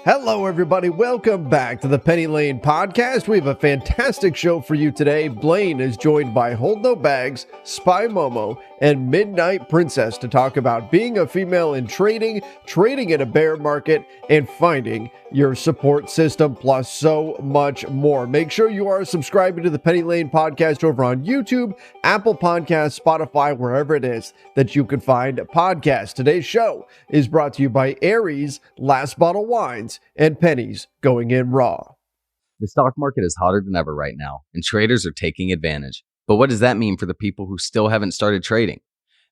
Hello, everybody. Welcome back to the Penny Lane podcast. We have a fantastic show for you today. Blaine is joined by Hold No Bagz, Spy Momo, and Midnight Princess to talk about being a female in trading in a bear market, and finding your support system, plus so much more. Make sure you are subscribing to the Penny Lane podcast over on YouTube, Apple Podcasts, Spotify, wherever it is that you can find podcasts. Today's show is brought to you by Aries Last Bottle Wines and Pennies Going In Raw. The stock market is hotter than ever right now, and traders are taking advantage. But what does that mean for the people who still haven't started trading?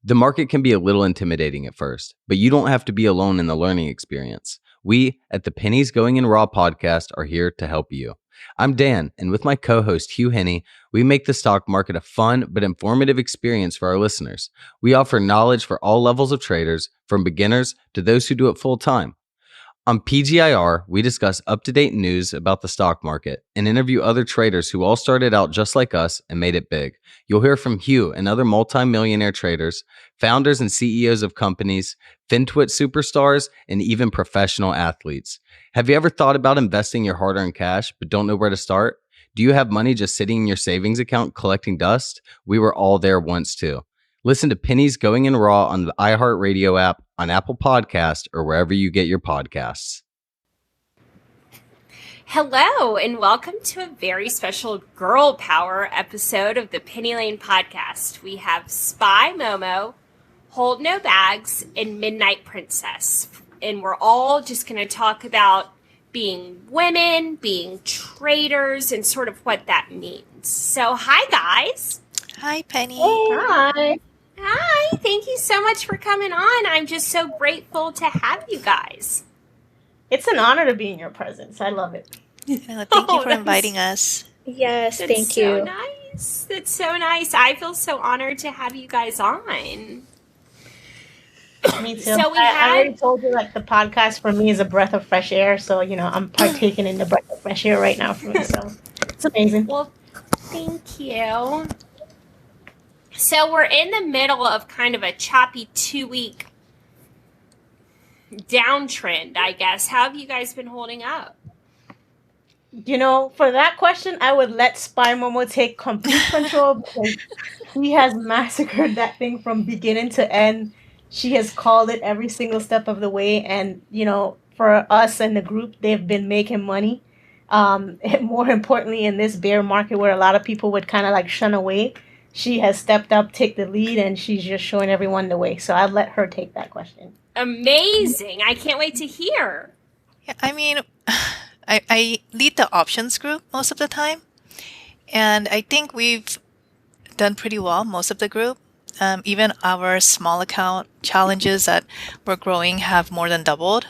The market can be a little intimidating at first, but you don't have to be alone in the learning experience. We at the Pennies Going In Raw podcast are here to help you. I'm Dan, and with my co-host Hugh Henney, we make the stock market a fun but informative experience for our listeners. We offer knowledge for all levels of traders, from beginners to those who do it full time. On PGIR, we discuss up-to-date news about the stock market and interview other traders who all started out just like us and made it big. You'll hear from Hugh and other multi-millionaire traders, founders and CEOs of companies, FinTwit superstars, and even professional athletes. Have you ever thought about investing your hard-earned cash but don't know where to start? Do you have money just sitting in your savings account collecting dust? We were all there once too. Listen to Pennies Going In Raw on the iHeartRadio app, on Apple Podcasts, or wherever you get your podcasts. Hello, and welcome to a very special Girl Power episode of the Penny Lane podcast. We have Spy Momo, Hold No Bagz, and Midnight Princess. And we're all just going to talk about being women, being traders, and sort of what that means. So, hi, guys. Hi, Penny. Hi. Hi, thank you so much for coming on. I'm just so grateful to have you guys. It's an honor to be in your presence. I love it. Thank you for inviting us. Yes, thank you. you. Nice. That's so nice. I feel so honored to have you guys on. Me too. So I already told you, like, the podcast for me is a breath of fresh air. So, I'm partaking in the breath of fresh air right now for me. So it's amazing. Well, thank you. So we're in the middle of kind of a choppy 2-week downtrend, I guess. How have you guys been holding up? For that question, I would let Spy Momo take complete control because he has massacred that thing from beginning to end. She has called it every single step of the way. And, for us and the group, they've been making money. And more importantly, in this bear market where a lot of people would kind of like shun away, she has stepped up, take the lead, and she's just showing everyone the way. So I'll let her take that question. Amazing. I can't wait to hear. Yeah, I mean, I lead the options group most of the time. And I think we've done pretty well, most of the group. Even our small account challenges that we're growing have more than doubled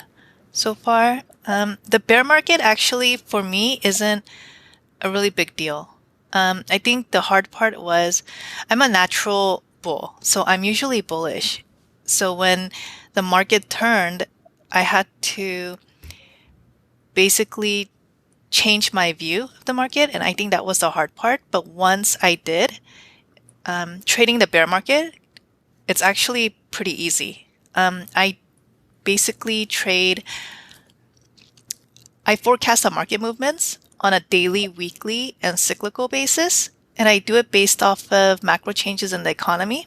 so far. The bear market actually, for me, isn't a really big deal. I think the hard part was I'm a natural bull, so I'm usually bullish. So when the market turned, I had to basically change my view of the market, and I think that was the hard part. But once I did, trading the bear market, it's actually pretty easy. I basically I forecast the market movements on a daily, weekly, and cyclical basis. And I do it based off of macro changes in the economy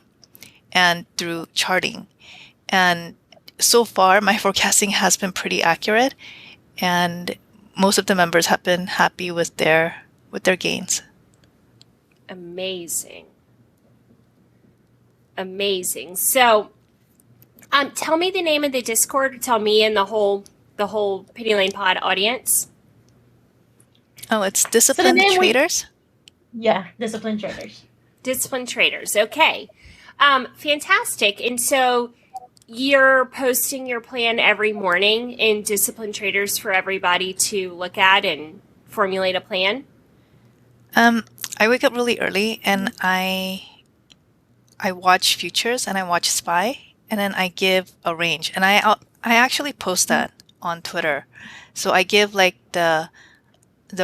and through charting. And so far, my forecasting has been pretty accurate. And most of the members have been happy with their gains. Amazing. Amazing. So, tell me the name of the Discord. Tell me and the whole Penny Lane Pod audience. Oh, it's Disciplined Traders? Yeah, Disciplined Traders. Disciplined Traders. Okay. Fantastic. And so you're posting your plan every morning in Disciplined Traders for everybody to look at and formulate a plan? I wake up really early and I watch futures and I watch SPY and then I give a range. And I actually post that on Twitter. So I give like the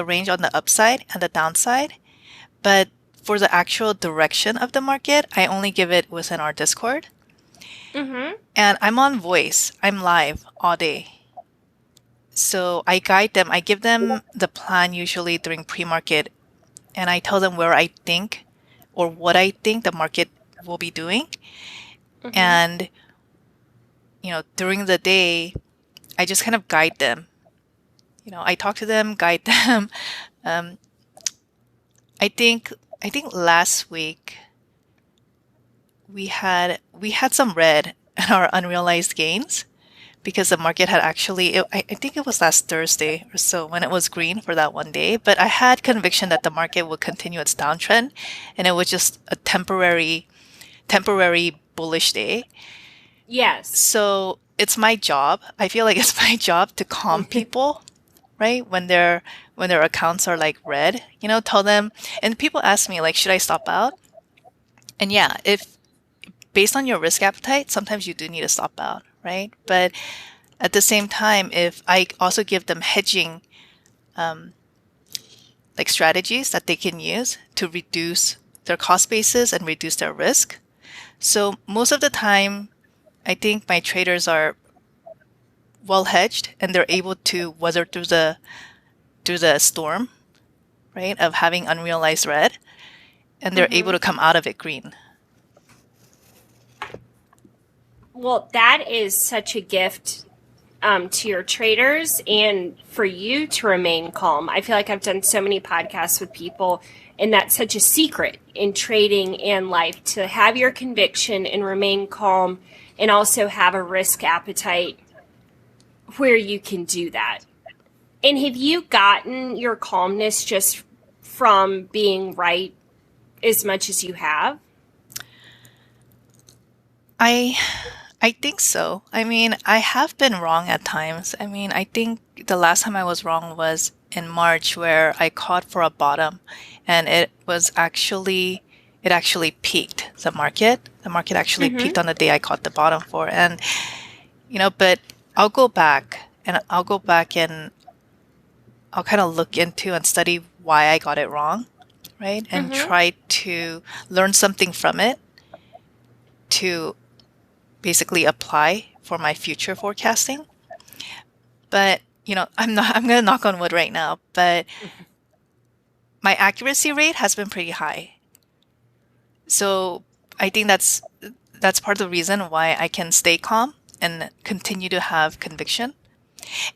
range on the upside and the downside. But for the actual direction of the market, I only give it within our Discord. Mm-hmm. And I'm on voice. I'm live all day. So I guide them. I give them the plan usually during pre-market, and I tell them where I think or what I think the market will be doing. Mhm. And, during the day, I just kind of guide them. I talk to them, guide them. Um, I think last week we had some red in our unrealized gains because the market had actually I think it was last Thursday or so when it was green for that one day, but I had conviction that the market would continue its downtrend and it was just a temporary bullish day. Yes. So it's my job. I feel like it's my job to calm people, right? When their accounts are like red, tell them. And people ask me like, should I stop out? And yeah, if based on your risk appetite, sometimes you do need to stop out, right? But at the same time, if I also give them hedging like strategies that they can use to reduce their cost basis and reduce their risk. So most of the time, I think my traders are well hedged and they're able to weather through the storm, right, of having unrealized red, and they're able to come out of it green. Well, that is such a gift to your traders and for you to remain calm. I feel like I've done so many podcasts with people, and that's such a secret in trading and life, to have your conviction and remain calm and also have a risk appetite where you can do that. And have you gotten your calmness just from being right as much as you have? I think so. I mean, I have been wrong at times. I mean, I think the last time I was wrong was in March where I caught for a bottom and it actually peaked the market. The market actually peaked on the day I caught the bottom for. And, but I'll go back and I'll kind of look into and study why I got it wrong, right? And try to learn something from it to basically apply for my future forecasting. But, I'm going to knock on wood right now, but my accuracy rate has been pretty high. So I think that's part of the reason why I can stay calm and continue to have conviction.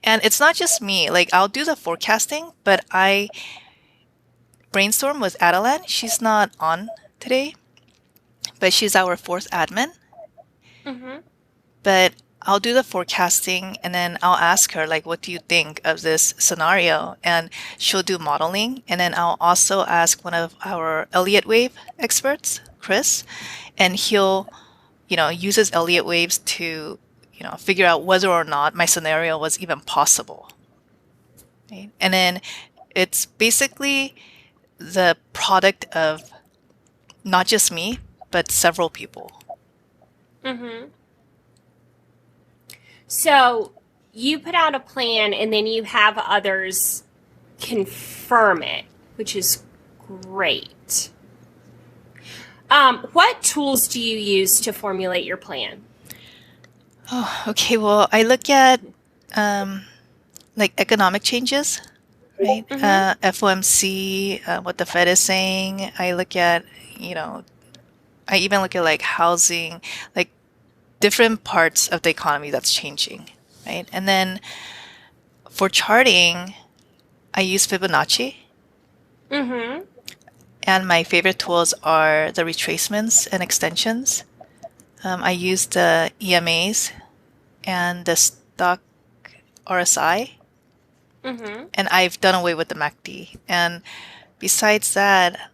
And it's not just me, like I'll do the forecasting, but I brainstorm with Adeline. She's not on today, but she's our fourth admin. But I'll do the forecasting and then I'll ask her, like, what do you think of this scenario? And she'll do modeling. And then I'll also ask one of our Elliott wave experts, Chris, and he'll, use his Elliott waves to, figure out whether or not my scenario was even possible. Right? And then it's basically the product of not just me, but several people. So you put out a plan and then you have others confirm it, which is great. What tools do you use to formulate your plan? Oh, okay. Well, I look at like economic changes, right? FOMC, what the Fed is saying. I look at, I even look at like housing, like different parts of the economy that's changing, right? And then for charting, I use Fibonacci. And my favorite tools are the retracements and extensions. I use the EMAs and the stock RSI. And I've done away with the MACD. And besides that,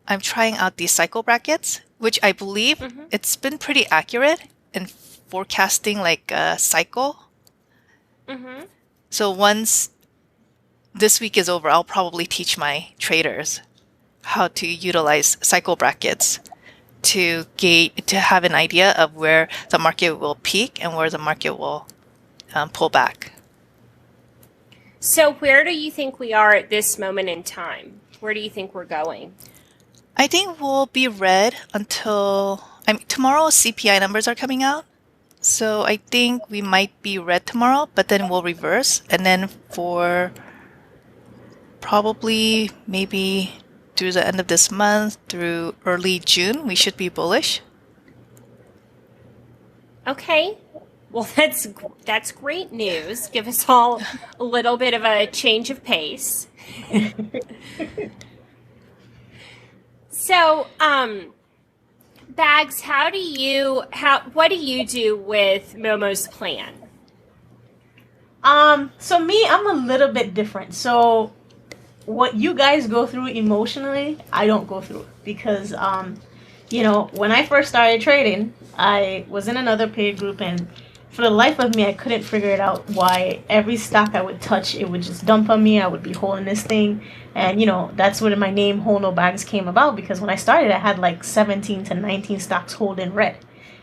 I'm trying out these cycle brackets, which I believe it's been pretty accurate in forecasting like a cycle. So once this week is over, I'll probably teach my traders how to utilize cycle brackets to have an idea of where the market will peak and where the market will pull back. So where do you think we are at this moment in time? Where do you think we're going? I think we'll be red until tomorrow CPI numbers are coming out. So I think we might be red tomorrow, but then we'll reverse. And then for probably maybe through the end of this month, through early June, we should be bullish. Okay. Well, that's great news. Give us all a little bit of a change of pace. So, Bags, what do you do with Momo's plan? So me, I'm a little bit different. So what you guys go through emotionally, I don't go through because when I first started trading, I was in another paid group, and for the life of me, I couldn't figure it out why every stock I would touch, it would just dump on me. I would be holding this thing, and that's where my name Hold No Bagz came about, because when I started, I had like 17 to 19 stocks holding red.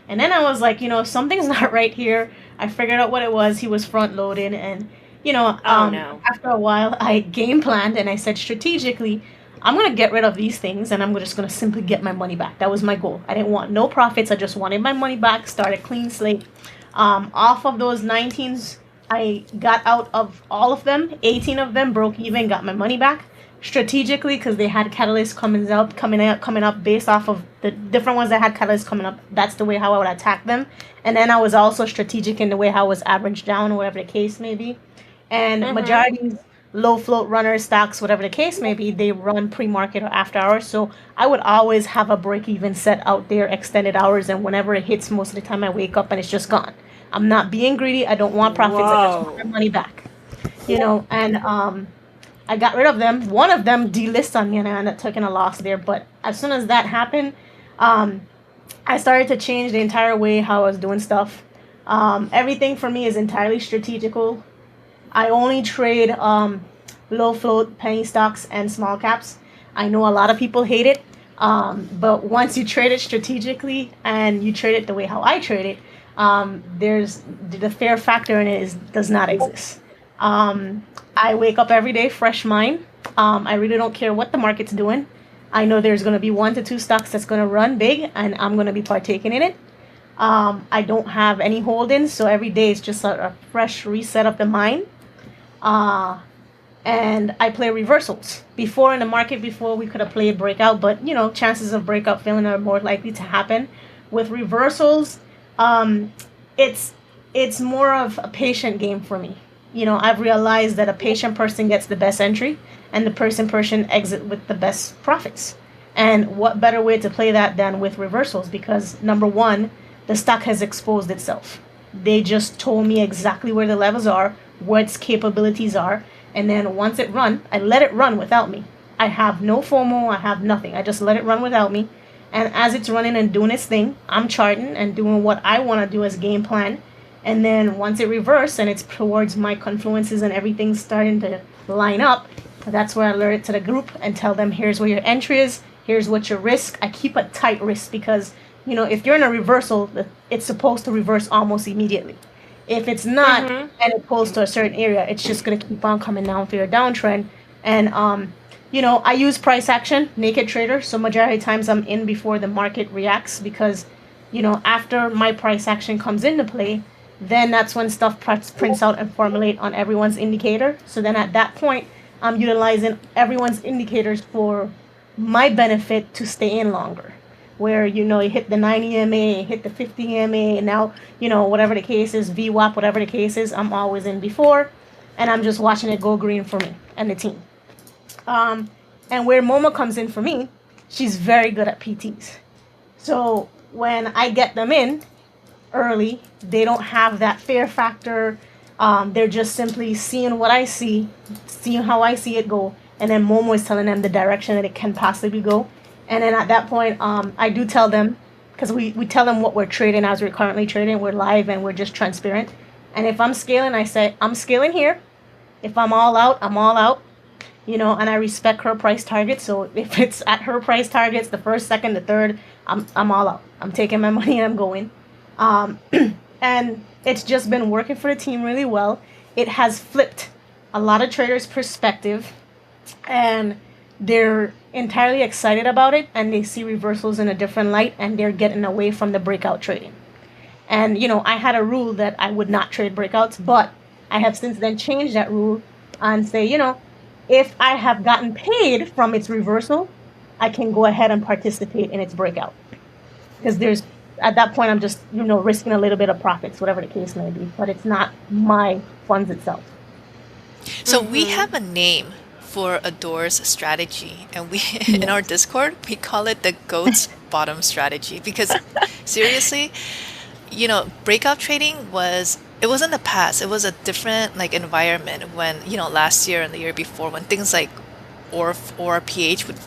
And then I was like, something's not right here. I figured out what it was. He was front loaded, and no. after a while, I game planned, and I said strategically, I'm going to get rid of these things, and I'm just going to simply get my money back. That was my goal. I didn't want no profits. I just wanted my money back, start a clean slate. Off of those 19s, I got out of all of them. 18 of them broke even, got my money back strategically, because they had catalysts coming up based off of the different ones that had catalysts coming up. That's the way how I would attack them. And then I was also strategic in the way how I was averaged down, or whatever the case may be. And majority low float runners, stocks, whatever the case may be, they run pre-market or after hours. So I would always have a break even set out there, extended hours, and whenever it hits, most of the time I wake up and it's just gone. I'm not being greedy. I don't want profits. I just want my money back. And I got rid of them. One of them delisted on me, and I ended up taking a loss there. But as soon as that happened, I started to change the entire way how I was doing stuff. Everything for me is entirely strategical. I only trade low float penny stocks and small caps. I know a lot of people hate it, but once you trade it strategically and you trade it the way how I trade it, there's the fear factor in it does not exist. I wake up every day fresh mind. I really don't care what the market's doing. I know there's going to be 1 to 2 stocks that's going to run big, and I'm going to be partaking in it. I don't have any holdings, so every day is just a fresh reset of the mind. And I play reversals. Before in the market, we could have played breakout, but chances of breakout failing are more likely to happen. With reversals, it's more of a patient game for me. I've realized that a patient person gets the best entry, and the person exit with the best profits. And what better way to play that than with reversals? Because number one, the stock has exposed itself. They just told me exactly where the levels are, what its capabilities are, and then once it run, I let it run without me. I have no FOMO, I have nothing. I just let it run without me. And as it's running and doing its thing, I'm charting and doing what I want to do as game plan. And then once it reverses and it's towards my confluences and everything's starting to line up, that's where I alert it to the group and tell them, here's where your entry is, here's what your risk. I keep a tight risk because, if you're in a reversal, it's supposed to reverse almost immediately. If it's not, and it pulls to a certain area, it's just going to keep on coming down for your downtrend. And, I use price action, naked trader. So majority of times I'm in before the market reacts because, after my price action comes into play, then that's when stuff prints out and formulate on everyone's indicator. So then at that point, I'm utilizing everyone's indicators for my benefit to stay in longer. Where, you hit the 90 EMA, hit the 50 EMA, and now, whatever the case is, VWAP, whatever the case is, I'm always in before, and I'm just watching it go green for me and the team. And where Momo comes in for me, she's very good at PTs. So when I get them in early, they don't have that fear factor. They're just simply seeing what I see, seeing how I see it go, and then Momo is telling them the direction that it can possibly go. And then at that point, I do tell them, because we tell them what we're trading as we're currently trading. We're live and we're just transparent. And if I'm scaling, I say, I'm scaling here. If I'm all out, I'm all out. And I respect her price target. So if it's at her price targets, the first, second, the third, I'm all out. I'm taking my money and I'm going. And it's just been working for the team really well. It has flipped a lot of traders' perspective. And they're entirely excited about it, and they see reversals in a different light, and they're getting away from the breakout trading. And, I had a rule that I would not trade breakouts, but I have since then changed that rule and say, if I have gotten paid from its reversal, I can go ahead and participate in its breakout. Because at that point, I'm just, risking a little bit of profits, whatever the case may be, but it's not my funds itself. So we have a name for Adore's strategy, and we in our Discord we call it the goat's bottom strategy, because seriously, breakout trading it was in the past. It was a different environment when last year and the year before, when things like or pH would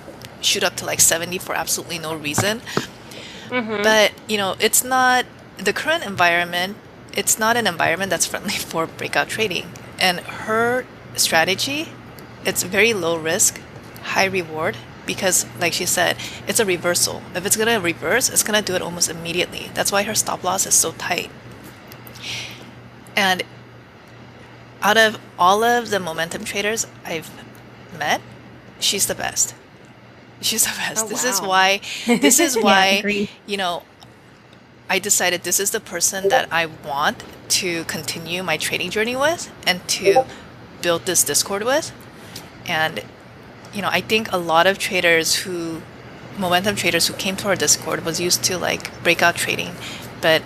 shoot up to 70 for absolutely no reason. But it's not the current environment. It's not an environment that's friendly for breakout trading. And her strategy, it's very low risk, high reward, because like she said, it's a reversal. If it's gonna reverse, it's gonna do it almost immediately. That's why her stop loss is so tight. And out of all of the momentum traders I've met, she's the best. She's the best. Oh, This wow. is why, agreed. I decided this is the person that I want to continue my trading journey with and to build this Discord with. And, I think a lot of momentum traders who came to our Discord was used to breakout trading. But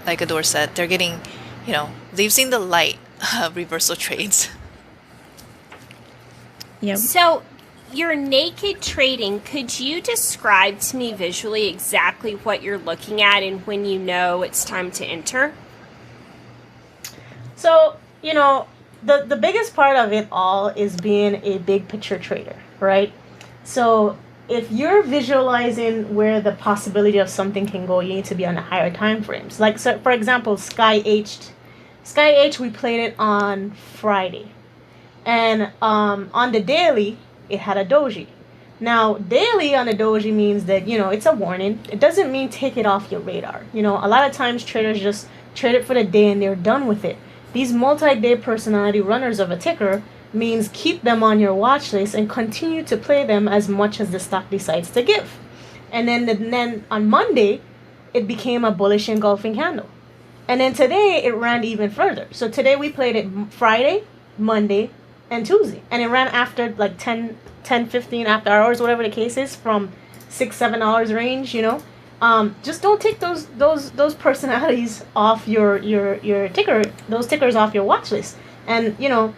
like Adore said, they're getting, they've seen the light of reversal trades. Yep. So, your naked trading, could you describe to me visually exactly what you're looking at and when you know it's time to enter? So, the biggest part of it all is being a big picture trader, right? So if you're visualizing where the possibility of something can go, you need to be on the higher time frames. So for example, Sky H, we played it on Friday. And on the daily, it had a doji. Now, daily on a doji means that, it's a warning. It doesn't mean take it off your radar. A lot of times traders just trade it for the day and they're done with it. These multi-day personality runners of a ticker means keep them on your watch list and continue to play them as much as the stock decides to give. And then on Monday, it became a bullish engulfing candle. And then today, it ran even further. So today we played it Friday, Monday, and Tuesday. And it ran after 10, 15 after hours, whatever the case is, from $6-7 range, just don't take those personalities off your ticker, those tickers off your watch list. And you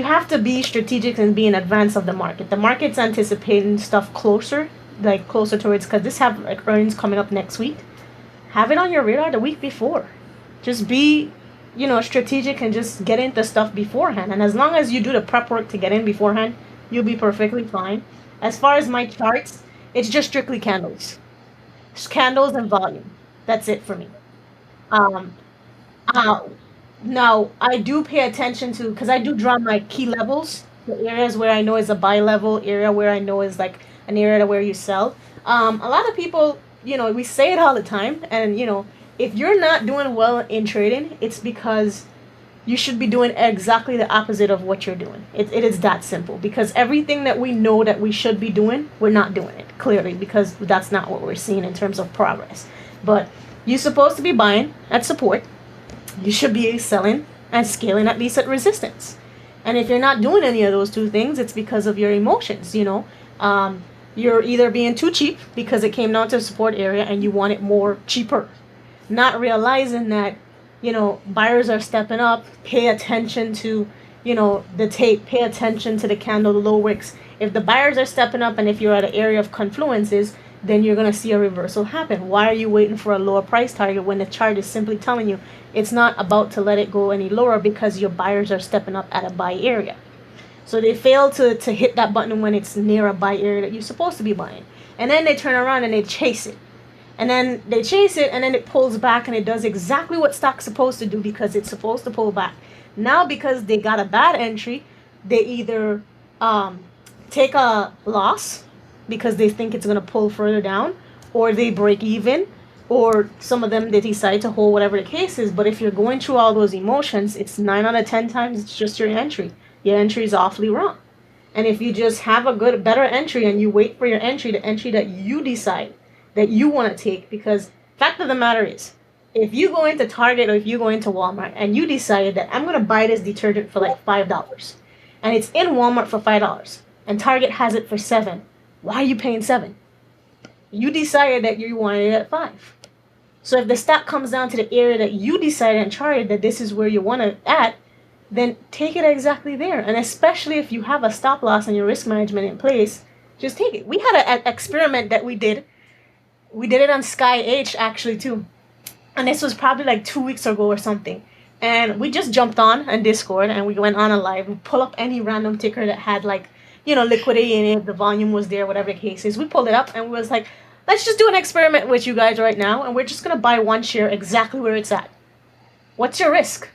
have to be strategic and be in advance of the market. The market's anticipating stuff closer towards, because this have earnings coming up next week. Have it on your radar the week before. Just be strategic and just get into stuff beforehand. And as long as you do the prep work to get in beforehand, you'll be perfectly fine. As far as my charts, it's just strictly candles. Just candles and volume. That's it for me. Um, Now, I do pay attention to, because I do draw my key levels, the areas where I know is a buy level, area where I know is an area where you sell. A lot of people, we say it all the time, and, if you're not doing well in trading, it's because you should be doing exactly the opposite of what you're doing. It is that simple, because everything that we know that we should be doing, we're not doing it, clearly, because that's not what we're seeing in terms of progress. But you're supposed to be buying at support. You should be selling and scaling at least at resistance. And if you're not doing any of those two things, it's because of your emotions, You're either being too cheap because it came down to support area and you want it more cheaper. Not realizing that, buyers are stepping up. Pay attention to, the tape. Pay attention to the candle, the low wicks. If the buyers are stepping up and if you're at an area of confluences, then you're going to see a reversal happen. Why are you waiting for a lower price target when the chart is simply telling you it's not about to let it go any lower because your buyers are stepping up at a buy area? So they fail to hit that button when it's near a buy area that you're supposed to be buying. And then they turn around and they chase it. And then they chase it and then it pulls back and it does exactly what stock's supposed to do because it's supposed to pull back. Now because they got a bad entry, they either take a loss because they think it's going to pull further down, or they break even, or some of them they decide to hold, whatever the case is. But if you're going through all those emotions, it's 9 out of 10 times it's just your entry. Your entry is awfully wrong. And if you just have a better entry and you wait for your entry, the entry that you decide that you want to take, because fact of the matter is, If you go into Target or if you go into Walmart and you decided that I'm going to buy this detergent for like $5 and it's in Walmart for $5 and Target has it for $7, why are you paying $7? You decided that you wanted it at $5. So if the stock comes down to the area that you decided and charted that this is where you want it at, then take it exactly there. And especially if you have a stop loss and your risk management in place, just take it. We had an experiment that we did. We did it on Sky H actually too. And this was probably like 2 weeks ago or something. And we just jumped on Discord and we went on a live. We pull up any random ticker that had like, liquidity in it, the volume was there, whatever the case is. We pulled it up and we was like, let's just do an experiment with you guys right now. And we're just going to buy one share exactly where it's at. What's your risk?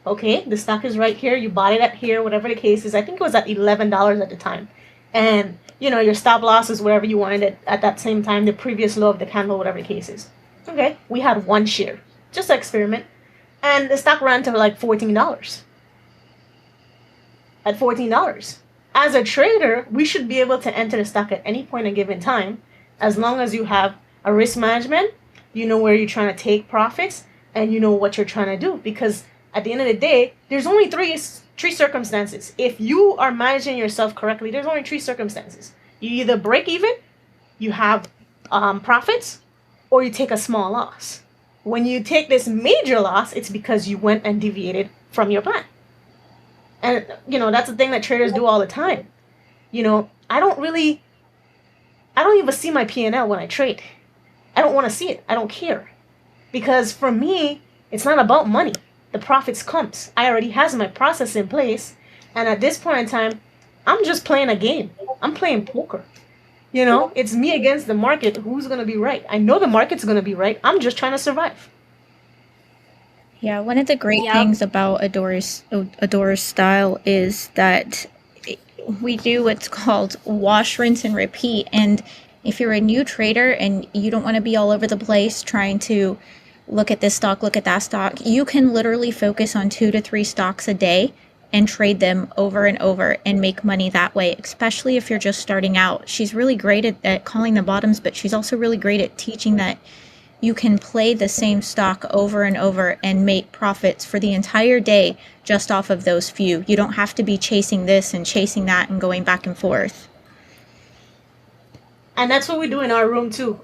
Okay, the stock is right here. You bought it at here, whatever the case is. I think it was at $11 at the time. And, your stop loss is whatever you wanted it at that same time, the previous low of the candle, whatever the case is. Okay, we had one share. Just an experiment. And the stock ran to like $14. At $14. As a trader, we should be able to enter the stock at any point in a given time, as long as you have a risk management, you know where you're trying to take profits, and you know what you're trying to do. Because at the end of the day, there's only three circumstances. If you are managing yourself correctly, there's only three circumstances. You either break even, you have profits, or you take a small loss. When you take this major loss, it's because you went and deviated from your plan. And, that's the thing that traders do all the time. I don't even see my P&L when I trade. I don't want to see it. I don't care. Because for me, it's not about money. The profits comes. I already has my process in place. And at this point in time, I'm just playing a game. I'm playing poker. It's me against the market. Who's going to be right? I know the market's going to be right. I'm just trying to survive. Yeah, one of the great things about Adora's style is that we do what's called wash, rinse, and repeat. And if you're a new trader and you don't want to be all over the place trying to look at this stock, look at that stock, you can literally focus on 2 to 3 stocks a day and trade them over and over and make money that way, especially if you're just starting out. She's really great at calling the bottoms, but she's also really great at teaching that you can play the same stock over and over and make profits for the entire day just off of those few. You don't have to be chasing this and chasing that and going back and forth. And that's what we do in our room too.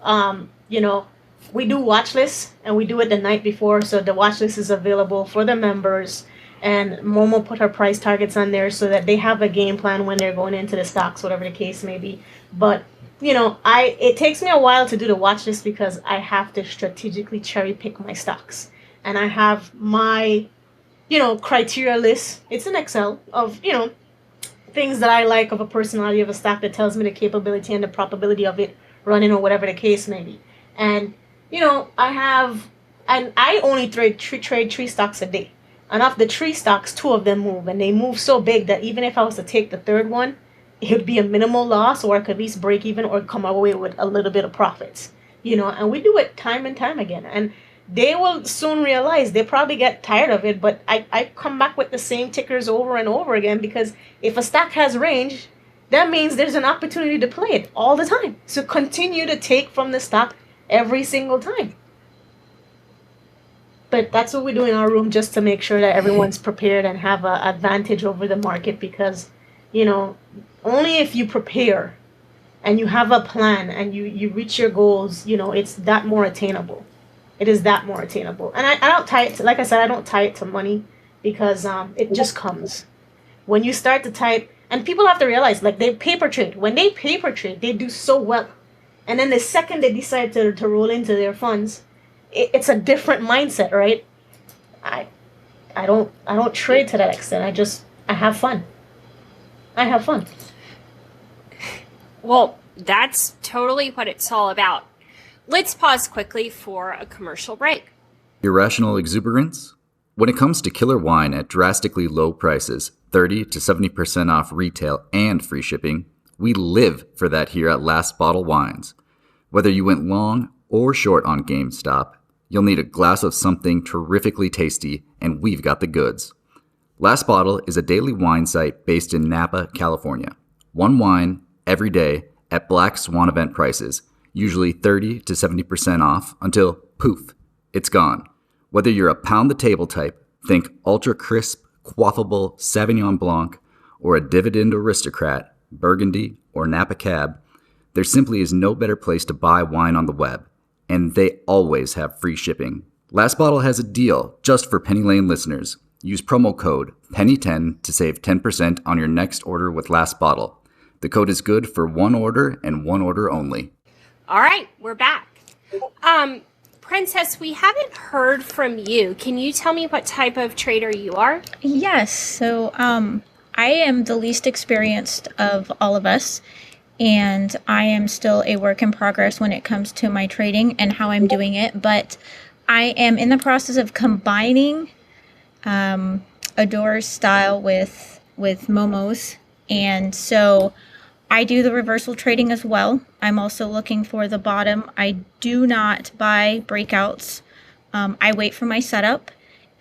We do watch lists and we do it the night before. So the watch list is available for the members. And Momo put her price targets on there so that they have a game plan when they're going into the stocks, whatever the case may be. But, it takes me a while to do the watch list because I have to strategically cherry pick my stocks. And I have my, criteria list. It's an Excel of, things that I like of a personality of a stock that tells me the capability and the probability of it running or whatever the case may be. And, I only trade 3 stocks a day. And of the 3 stocks, 2 of them move. And they move so big that even if I was to take the third one, it would be a minimal loss, or I could at least break even or come away with a little bit of profits. And we do it time and time again. And they will soon realize, they probably get tired of it, but I come back with the same tickers over and over again, because if a stock has range, that means there's an opportunity to play it all the time. So continue to take from the stock every single time. But that's what we do in our room, just to make sure that everyone's prepared and have an advantage over the market, because, only if you prepare and you have a plan and you reach your goals, it's that more attainable. It is that more attainable. And I don't tie it to, like I said, I don't tie it to money, because it just comes. When you start to type, and people have to realize, like, they paper trade. When they paper trade, they do so well. And then the second they decide to roll into their funds, it's a different mindset, right? I don't trade to that extent. I have fun. I have fun. Well, that's totally what it's all about. Let's pause quickly for a commercial break. Irrational exuberance? When it comes to killer wine at drastically low prices, 30 to 70% off retail and free shipping, we live for that here at Last Bottle Wines. Whether you went long or short on GameStop, you'll need a glass of something terrifically tasty, and we've got the goods. Last Bottle is a daily wine site based in Napa, California. One wine every day at Black Swan event prices, usually 30 to 70% off, until poof, it's gone. Whether you're a pound the table type, think ultra crisp, quaffable Sauvignon Blanc, or a dividend aristocrat, Burgundy, or Napa Cab, there simply is no better place to buy wine on the web, and they always have free shipping. Last Bottle has a deal just for Penny Lane listeners. Use promo code PENNY10 to save 10% on your next order with Last Bottle. The code is good for one order and one order only. All right, we're back. Princess, we haven't heard from you. Can you tell me what type of trader you are? Yes. So I am the least experienced of all of us, and I am still a work in progress when it comes to my trading and how I'm doing it. But I am in the process of combining Adore's style with Momo's, and so I do the reversal trading as well. I'm also looking for the bottom. I do not buy breakouts. I wait for my setup,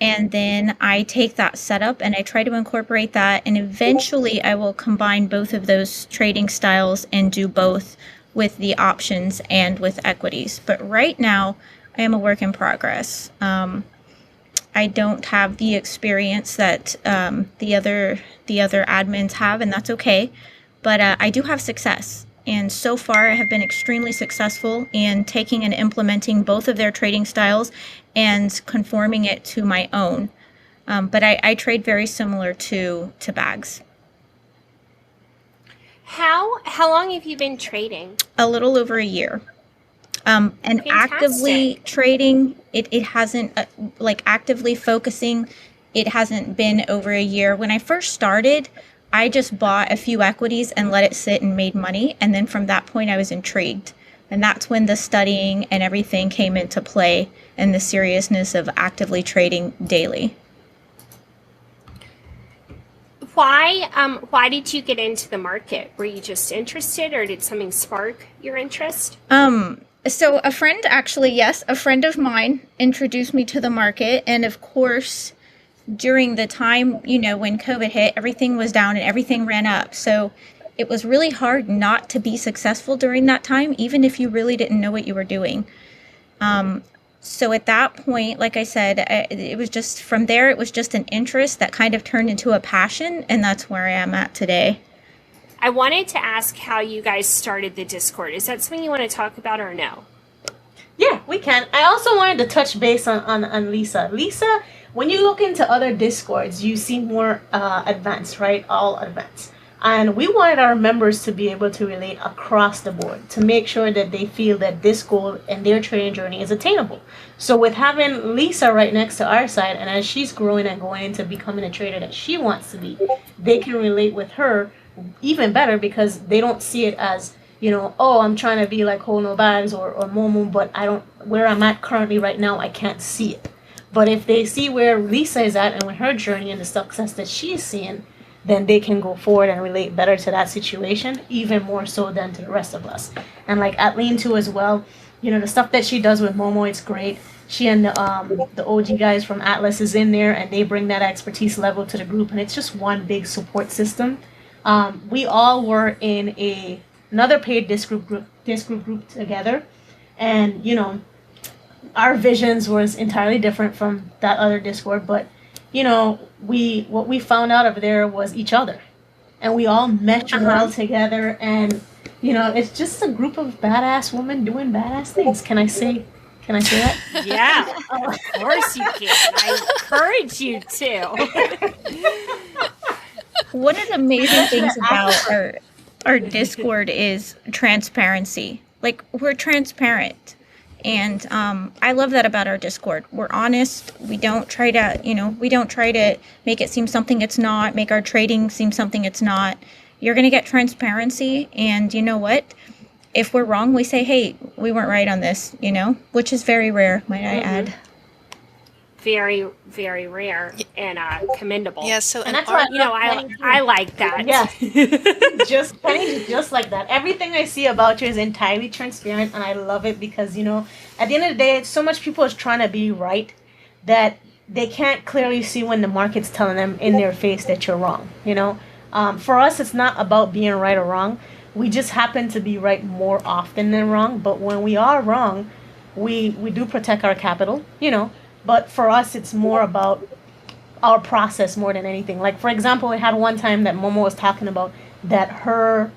and then I take that setup and I try to incorporate that, and eventually I will combine both of those trading styles and do both with the options and with equities. But right now, I am a work in progress. I don't have the experience that the other admins have, and that's okay. But I do have success, and so far I have been extremely successful in taking and implementing both of their trading styles and conforming it to my own. But I trade very similar to Bagz. How long have you been trading? A little over a year. And Fantastic. Actively trading, it hasn't, like actively focusing, it hasn't been over a year. When I first started, I just bought a few equities and let it sit and made money. And then from that point, I was intrigued. And that's when the studying and everything came into play and the seriousness of actively trading daily. Why did you get into the market? Were you just interested, or did something spark your interest? So a friend of mine introduced me to the market. And of course, during the time, when COVID hit, everything was down and everything ran up. So it was really hard not to be successful during that time, even if you really didn't know what you were doing. So at that point, like I said, it was just from there, it was just an interest that kind of turned into a passion. And that's where I am at today. I wanted to ask how you guys started the Discord. Is that something you want to talk about or no? Yeah, we can. I also wanted to touch base on Lisa. Lisa, when you look into other Discords, you see more advanced, right? All advanced. And we wanted our members to be able to relate across the board to make sure that they feel that this goal and their trading journey is attainable. So with having Lisa right next to our side, and as she's growing and going into becoming a trader that she wants to be, they can relate with her even better because they don't see it as, oh, I'm trying to be like Hold No Bagz or Momo, but where I'm at currently right now, I can't see it. But if they see where Lisa is at and with her journey and the success that she's seeing, then they can go forward and relate better to that situation, even more so than to the rest of us. And like Atleen too as well, the stuff that she does with Momo, it's great. She and the OG guys from Atlas is in there, and they bring that expertise level to the group, and it's just one big support system. We all were in another paid Discord group together, and our visions was entirely different from that other Discord, but what we found out of there was each other, and we all meshed well together, and it's just a group of badass women doing badass things. Can I say that? Yeah, of course you can. I encourage you to. One of the amazing things about our Discord is transparency. Like, we're transparent. And I love that about our Discord. We're honest. We don't try to make it seem something it's not, make our trading seem something it's not. You're going to get transparency. And you know what? If we're wrong, we say, hey, we weren't right on this, which is very rare, might I add. Very, very rare and commendable. Yeah, so and that's why I like that. Yeah, Penny's just like that. Everything I see about you is entirely transparent, and I love it because at the end of the day, so much people is trying to be right that they can't clearly see when the market's telling them in their face that you're wrong. For us, it's not about being right or wrong. We just happen to be right more often than wrong. But when we are wrong, we do protect our capital. But for us, it's more about our process more than anything. Like for example, we had one time that Momo was talking about that her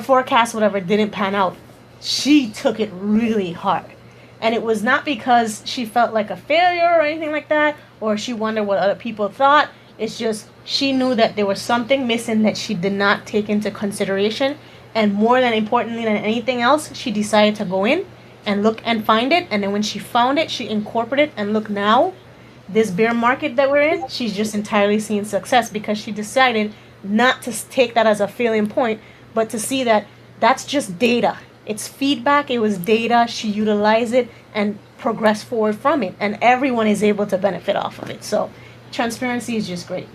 forecast whatever didn't pan out. She took it really hard. And it was not because she felt like a failure or anything like that, or she wondered what other people thought. It's just she knew that there was something missing that she did not take into consideration. And more than importantly than anything else, she decided to go in and look and find it. And then when she found it, she incorporated it. And look now, this bear market that we're in, she's just entirely seeing success because she decided not to take that as a failing point, but to see that that's just data. It's feedback, it was data, she utilized it and progressed forward from it. And everyone is able to benefit off of it. So transparency is just great.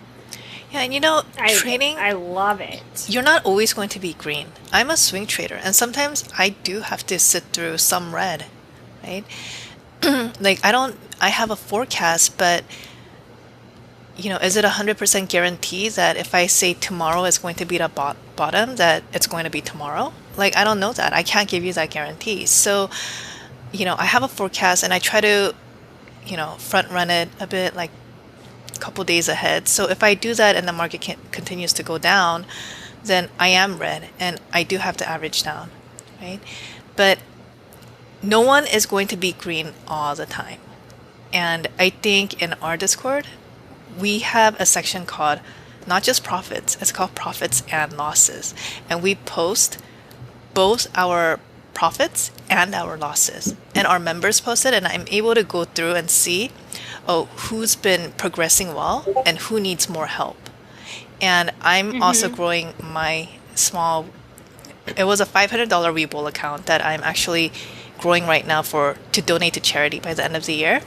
Yeah, and trading, I love it. You're not always going to be green. I'm a swing trader, and sometimes I do have to sit through some red, right? Like I have a forecast, but is it 100% guarantee that if I say tomorrow is going to be the bottom, that it's going to be tomorrow? Like, I don't know that. I can't give you that guarantee. So, I have a forecast and I try to, front run it a bit, like a couple days ahead. So if I do that and the market continues to go down, then I am red and I do have to average down, right? But no one is going to be green all the time. And I think in our Discord, we have a section called not just profits, it's called profits and losses. And we post both our profits and our losses. And our members post it, and I'm able to go through and see, who's been progressing well and who needs more help. And I'm also growing my it was a $500 Webull account that I'm actually growing right now to donate to charity by the end of the year.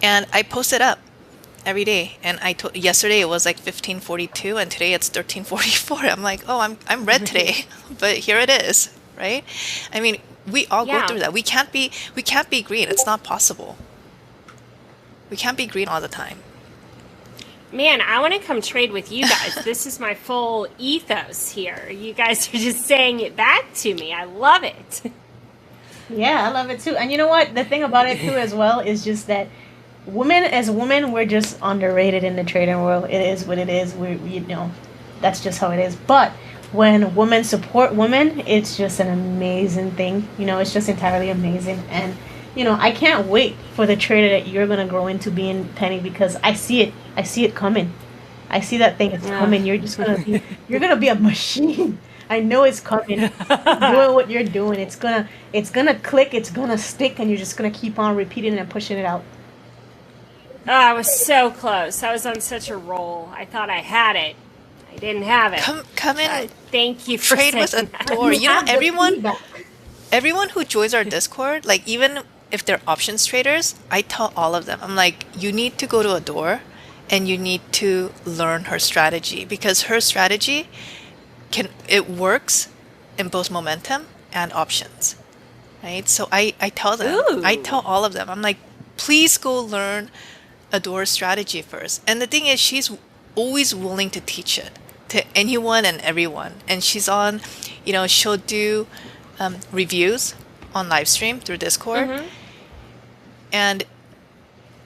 And I post it up every day. And yesterday it was like 1542 and today it's 1344. I'm like, I'm red today, but here it is, right? I mean, we all go through that. We can't be green. It's not possible. We can't be green all the time. Man, I want to come trade with you guys. This is my full ethos here. You guys are just saying it back to me. I love it. Yeah, I love it too. And you know what? The thing about it too as well is just that women, we're just underrated in the trading world. It is what it is. That's just how it is. But when women support women, it's just an amazing thing. It's just entirely amazing. And, I can't wait for the trader that you're going to grow into being, Penny, because I see it. I see it coming. I see that thing. It's coming. You're just going to be a machine. I know it's coming. Doing what you're doing. It's going to click. It's going to stick. And you're just going to keep on repeating it and pushing it out. Oh, I was so close. I was on such a roll. I thought I had it. I didn't have it. Come in. Thank you for trade with Adore. that. Everyone who joins our Discord, like even if they're options traders, I tell all of them, I'm like, you need to go to Adore and you need to learn her strategy because her strategy it works in both momentum and options, right? So I tell them, I tell all of them, I'm like, please go learn Adore's strategy first. And the thing is, she's always willing to teach it to anyone and everyone. And she's on, she'll do reviews on live stream through Discord. And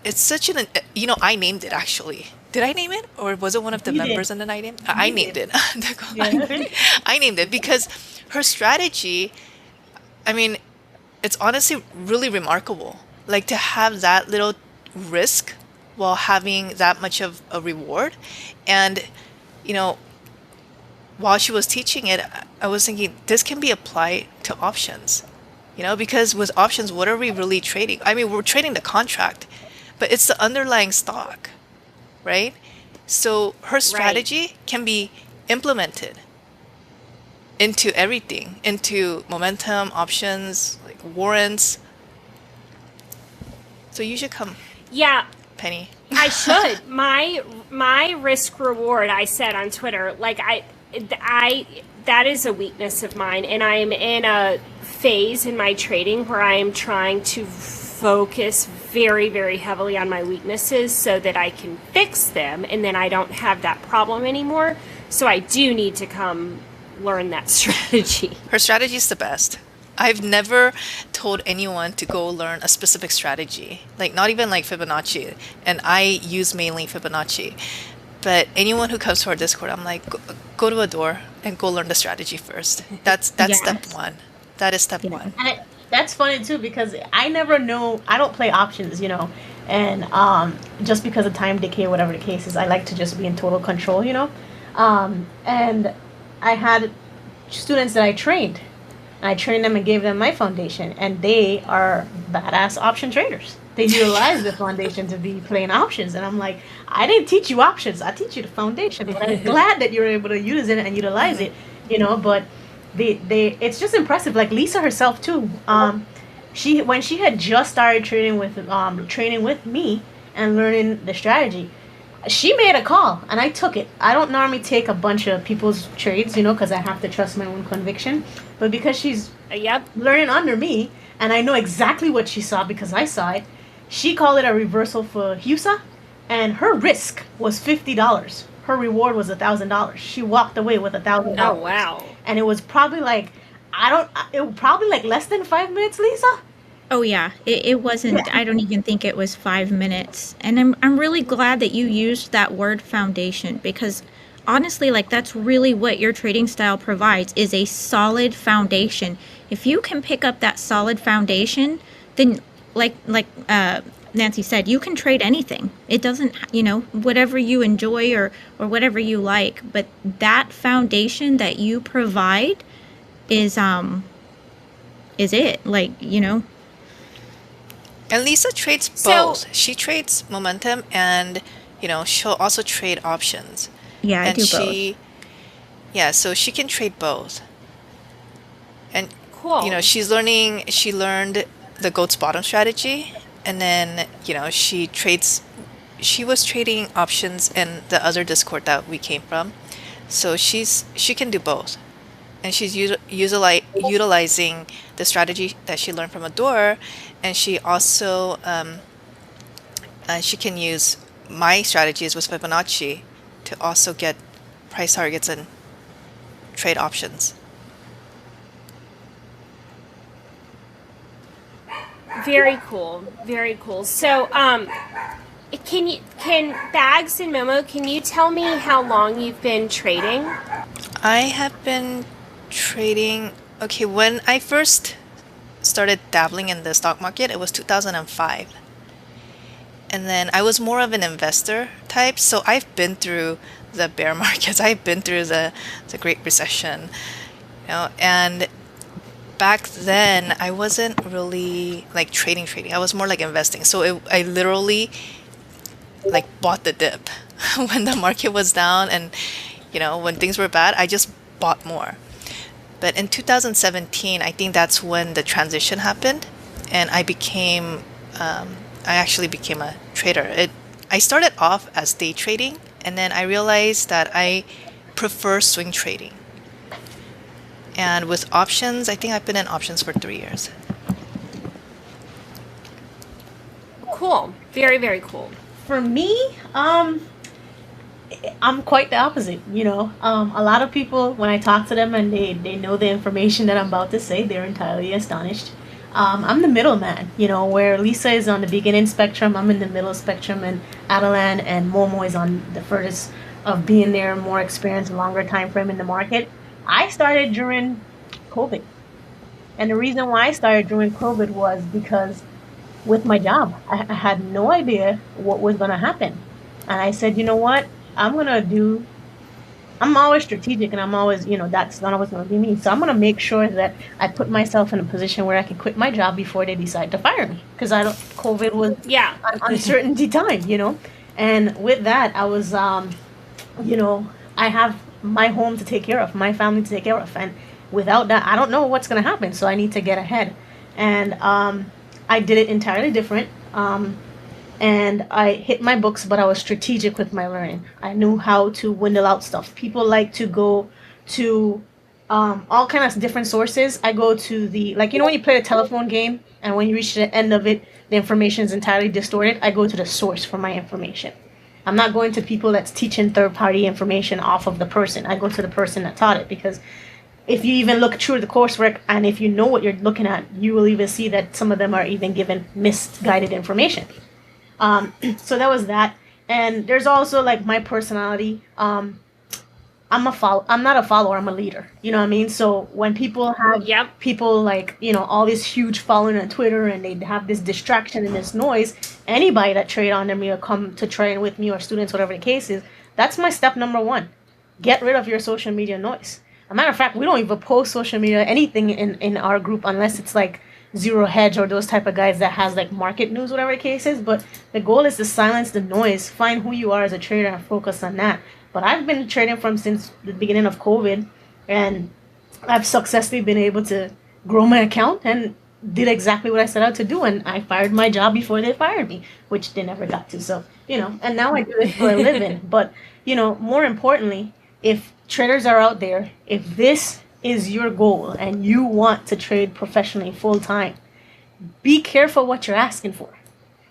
it's such I named it actually. Did I name it? Or was it one of the members and then I named it? I named it. I named it because her strategy, I mean, it's honestly really remarkable. Like to have that little risk while having that much of a reward. And, while she was teaching it, I was thinking this can be applied to options, because with options, what are we really trading? I mean, we're trading the contract, but it's the underlying stock, right? So her strategy can be implemented into everything, into momentum, options, like warrants. So you should come. Yeah. Penny. I should. My risk reward, I said on Twitter, like that is a weakness of mine, and I am in a phase in my trading where I am trying to focus very, very heavily on my weaknesses so that I can fix them and then I don't have that problem anymore. So I do need to come learn that strategy. Her strategy is the best. I've never told anyone to go learn a specific strategy, like not even like Fibonacci, and I use mainly Fibonacci. But anyone who comes to our Discord, I'm like, go to a door and go learn the strategy first. That's step Yes. one. That is step Yeah. one. And that's funny too because I never know. I don't play options, and just because of time decay, whatever the case is, I like to just be in total control, and I had students that I trained. And I trained them and gave them my foundation, and they are badass option traders. They utilize the foundation to be playing options, and I'm like, I didn't teach you options. I teach you the foundation. But I'm glad that you're able to use it and utilize it, But it's just impressive. Like Lisa herself too. When she had just started training with me and learning the strategy, she made a call and I took it. I don't normally take a bunch of people's trades, because I have to trust my own conviction. But because she's learning under me and I know exactly what she saw because I saw it, she called it a reversal for Husa, and her risk was $50. Her reward was $1,000. She walked away with $1,000. Oh wow! And it was probably like less than 5 minutes, Lisa. Oh yeah, it wasn't. I don't even think it was 5 minutes. And I'm really glad that you used that word foundation because honestly, like that's really what your trading style provides is a solid foundation. If you can pick up that solid foundation, then like Nancy said, you can trade anything. It doesn't, whatever you enjoy or whatever you like, but that foundation that you provide is it, like, And Lisa trades both. She trades momentum and, she'll also trade options. Yeah, I and do she, both. Yeah, so she can trade both. And, Cool. she learned the goat's bottom strategy. And then, she was trading options in the other Discord that we came from. So she can do both. And she's utilizing the strategy that she learned from Adore, and she also she can use my strategies with Fibonacci to also get price targets and trade options. Very cool. Very cool. So, can Bags and Momo, can you tell me how long you've been trading? I have been trading. Okay, when I first started dabbling in the stock market, it was 2005. And then I was more of an investor type, so I've been through the bear markets. I've been through the Great Recession, and back then I wasn't really like trading. I was more like investing. So I literally like bought the dip when the market was down, and when things were bad, I just bought more. But in 2017, I think that's when the transition happened, and I actually became a trader. I started off as day trading, and then I realized that I prefer swing trading. And with options, I think I've been in options for 3 years. Cool. Very, very cool. For me, I'm quite the opposite, A lot of people, when I talk to them and they know the information that I'm about to say, they're entirely astonished. I'm the middleman, where Lisa is on the beginning spectrum, I'm in the middle spectrum, and Adelan and Momo is on the furthest of being there, more experience, longer time frame in the market. I started during COVID. And the reason why I started during COVID was because with my job, I had no idea what was going to happen. And I said, you know what? I'm always strategic, and I'm always, that's not always going to be me. So I'm going to make sure that I put myself in a position where I can quit my job before they decide to fire me. Because COVID was an uncertainty time, And with that, I was, I have my home to take care of, my family to take care of. And without that, I don't know what's going to happen. So I need to get ahead. And I did it entirely different. And I hit my books, but I was strategic with my learning. I knew how to windle out stuff. People like to go to all kinds of different sources. I go to when you play a telephone game and when you reach the end of it, the information is entirely distorted. I go to the source for my information. I'm not going to people that's teaching third-party information off of the person. I go to the person that taught it because if you even look through the coursework and if you know what you're looking at, you will even see that some of them are even given misguided information. So that was that. And there's also like my personality. I'm not a follower. I'm a leader. You know what I mean? So when people have people like, all this huge following on Twitter and they have this distraction and this noise, anybody that trade under me or come to train with me or students, whatever the case is, that's my step number one. Get rid of your social media noise. As a matter of fact, we don't even post social media, anything in our group unless it's like Zero Hedge or those type of guys that has like market news, whatever the case is. But the goal is to silence the noise, find who you are as a trader and focus on that. But I've been trading since the beginning of COVID, and I've successfully been able to grow my account and did exactly what I set out to do. And I fired my job before they fired me, which they never got to. So, and now I do it for a living. But, more importantly, if traders are out there, if this is your goal and you want to trade professionally full time, be careful what you're asking for,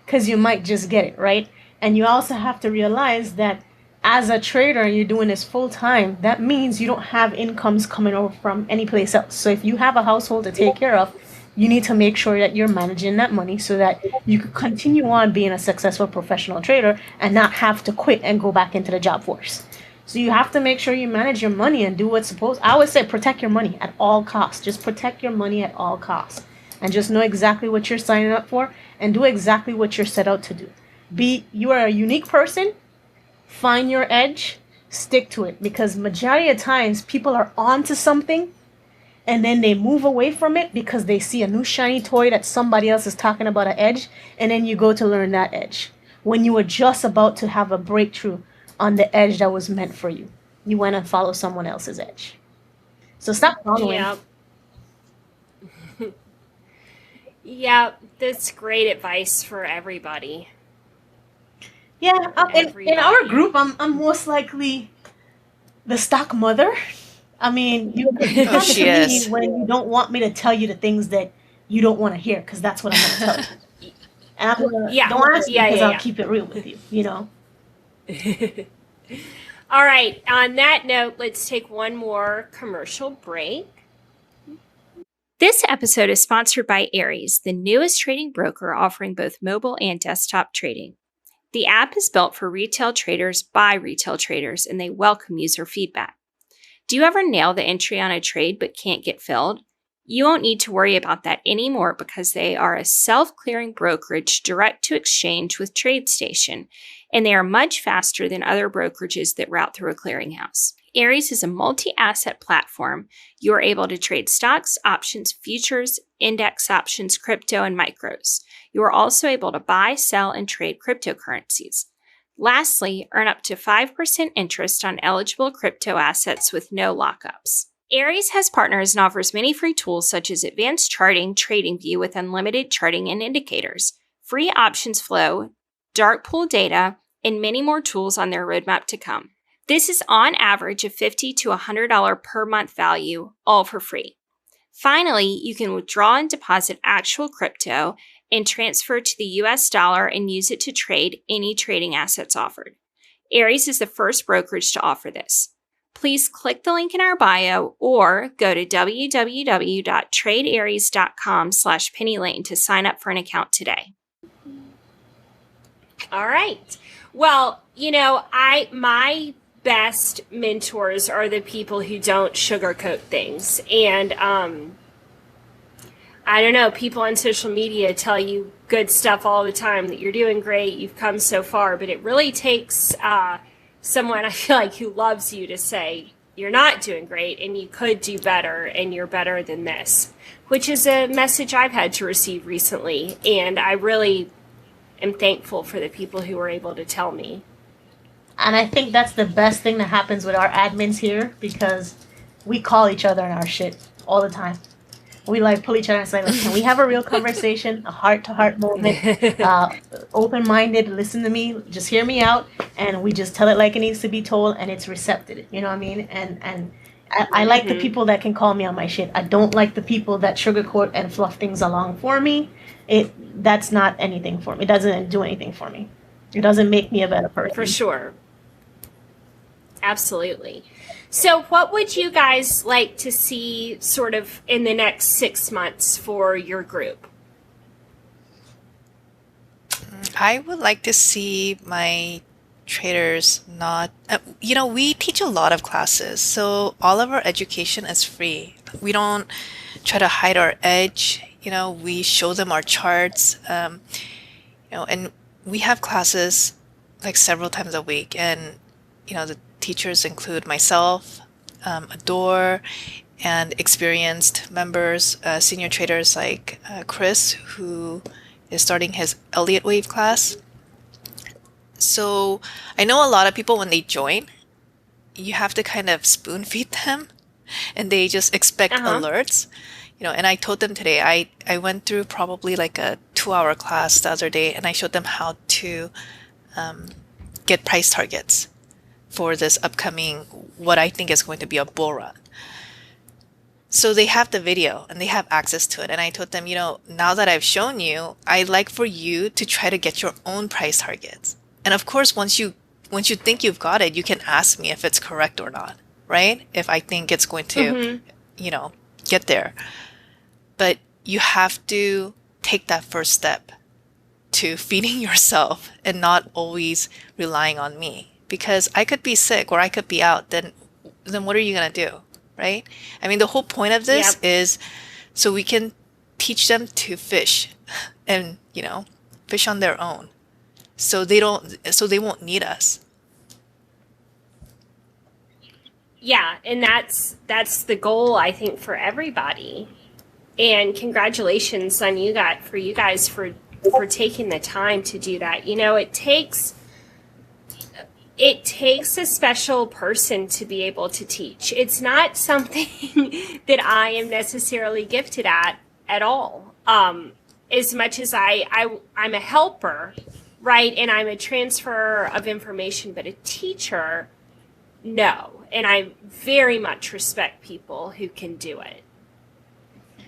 because you might just get it, right? And you also have to realize that as a trader and you're doing this full time, that means you don't have incomes coming over from any place else. So if you have a household to take care of, you need to make sure that you're managing that money so that you can continue on being a successful professional trader and not have to quit and go back into the job force. So you have to make sure you manage your money and do what's supposed. I would say protect your money at all costs. Just protect your money at all costs. And just know exactly what you're signing up for and do exactly what you're set out to do. You are a unique person. Find your edge, stick to it, because majority of times people are onto something and then they move away from it because they see a new shiny toy that somebody else is talking about an edge, and then you go to learn that edge. When you were just about to have a breakthrough on the edge that was meant for you, you went and follow someone else's edge. So stop following. Yeah, that's great advice for everybody. Yeah, in our group, I'm most likely the stock mother. I mean, you come to me when you don't want me to tell you the things that you don't want to hear, because that's what I'm going to tell you. And I'm gonna, don't ask me, because I'll keep it real with you, All right, on that note, let's take one more commercial break. This episode is sponsored by Aries, the newest trading broker offering both mobile and desktop trading. The app is built for retail traders by retail traders, and they welcome user feedback. Do you ever nail the entry on a trade but can't get filled? You won't need to worry about that anymore, because they are a self-clearing brokerage direct to exchange with TradeStation, and they are much faster than other brokerages that route through a clearinghouse. Aries is a multi-asset platform. You are able to trade stocks, options, futures, index options, crypto, and micros. You are also able to buy, sell, and trade cryptocurrencies. Lastly, earn up to 5% interest on eligible crypto assets with no lockups. Aries has partners and offers many free tools such as advanced charting, TradingView with unlimited charting and indicators, free options flow, dark pool data, and many more tools on their roadmap to come. This is on average a $50 to $100 per month value, all for free. Finally, you can withdraw and deposit actual crypto and transfer to the US dollar and use it to trade any trading assets offered. Aries is the first brokerage to offer this. Please click the link in our bio or go to www.tradearies.com/PennyLane to sign up for an account today. All right. Well, my best mentors are the people who don't sugarcoat things. And I don't know, people on social media tell you good stuff all the time, that you're doing great, you've come so far, but it really takes someone, I feel like, who loves you to say you're not doing great and you could do better and you're better than this, which is a message I've had to receive recently. And I really am thankful for the people who were able to tell me. And I think that's the best thing that happens with our admins here, because we call each other in our shit all the time. We pull each other and say, can we have a real conversation, a heart-to-heart moment, open-minded, listen to me, just hear me out, and we just tell it like it needs to be told, and it's receptive, you know what I mean? And I like the people that can call me on my shit. I don't like the people that sugarcoat and fluff things along for me. That's not anything for me. It doesn't do anything for me. It doesn't make me a better person. For sure. Absolutely. So what would you guys like to see sort of in the next 6 months for your group? I would like to see my traders not, we teach a lot of classes, so all of our education is free. We don't try to hide our edge. We show them our charts, and we have classes like several times a week, and the teachers include myself, Adore, and experienced members, senior traders like Chris, who is starting his Elliott Wave class. So I know a lot of people, when they join, you have to kind of spoon feed them, and they just expect alerts. And I told them today, I went through probably like a 2-hour class the other day, and I showed them how to get price targets for this upcoming, what I think is going to be a bull run. So they have the video and they have access to it. And I told them, now that I've shown you, I'd like for you to try to get your own price targets. And of course, once you think you've got it, you can ask me if it's correct or not, right? If I think it's going to, get there. But you have to take that first step to feeding yourself and not always relying on me. Because I could be sick or I could be out, then what are you going to do, right? I mean, the whole point of this is so we can teach them to fish and, fish on their own. So they won't need us. Yeah, and that's the goal, I think, for everybody. And congratulations on you guys for taking the time to do that. It takes a special person to be able to teach. It's not something that I am necessarily gifted at all. As much as I'm a helper, right? And I'm a transfer of information, but a teacher, no. And I very much respect people who can do it.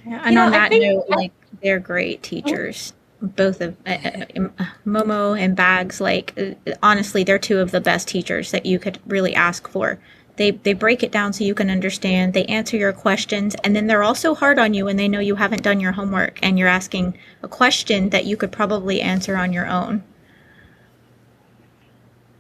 Yeah, and on that note, they're great teachers. Both of Momo and Bagz, honestly, they're two of the best teachers that you could really ask for. They break it down so you can understand. They answer your questions, and then they're also hard on you when they know you haven't done your homework and you're asking a question that you could probably answer on your own.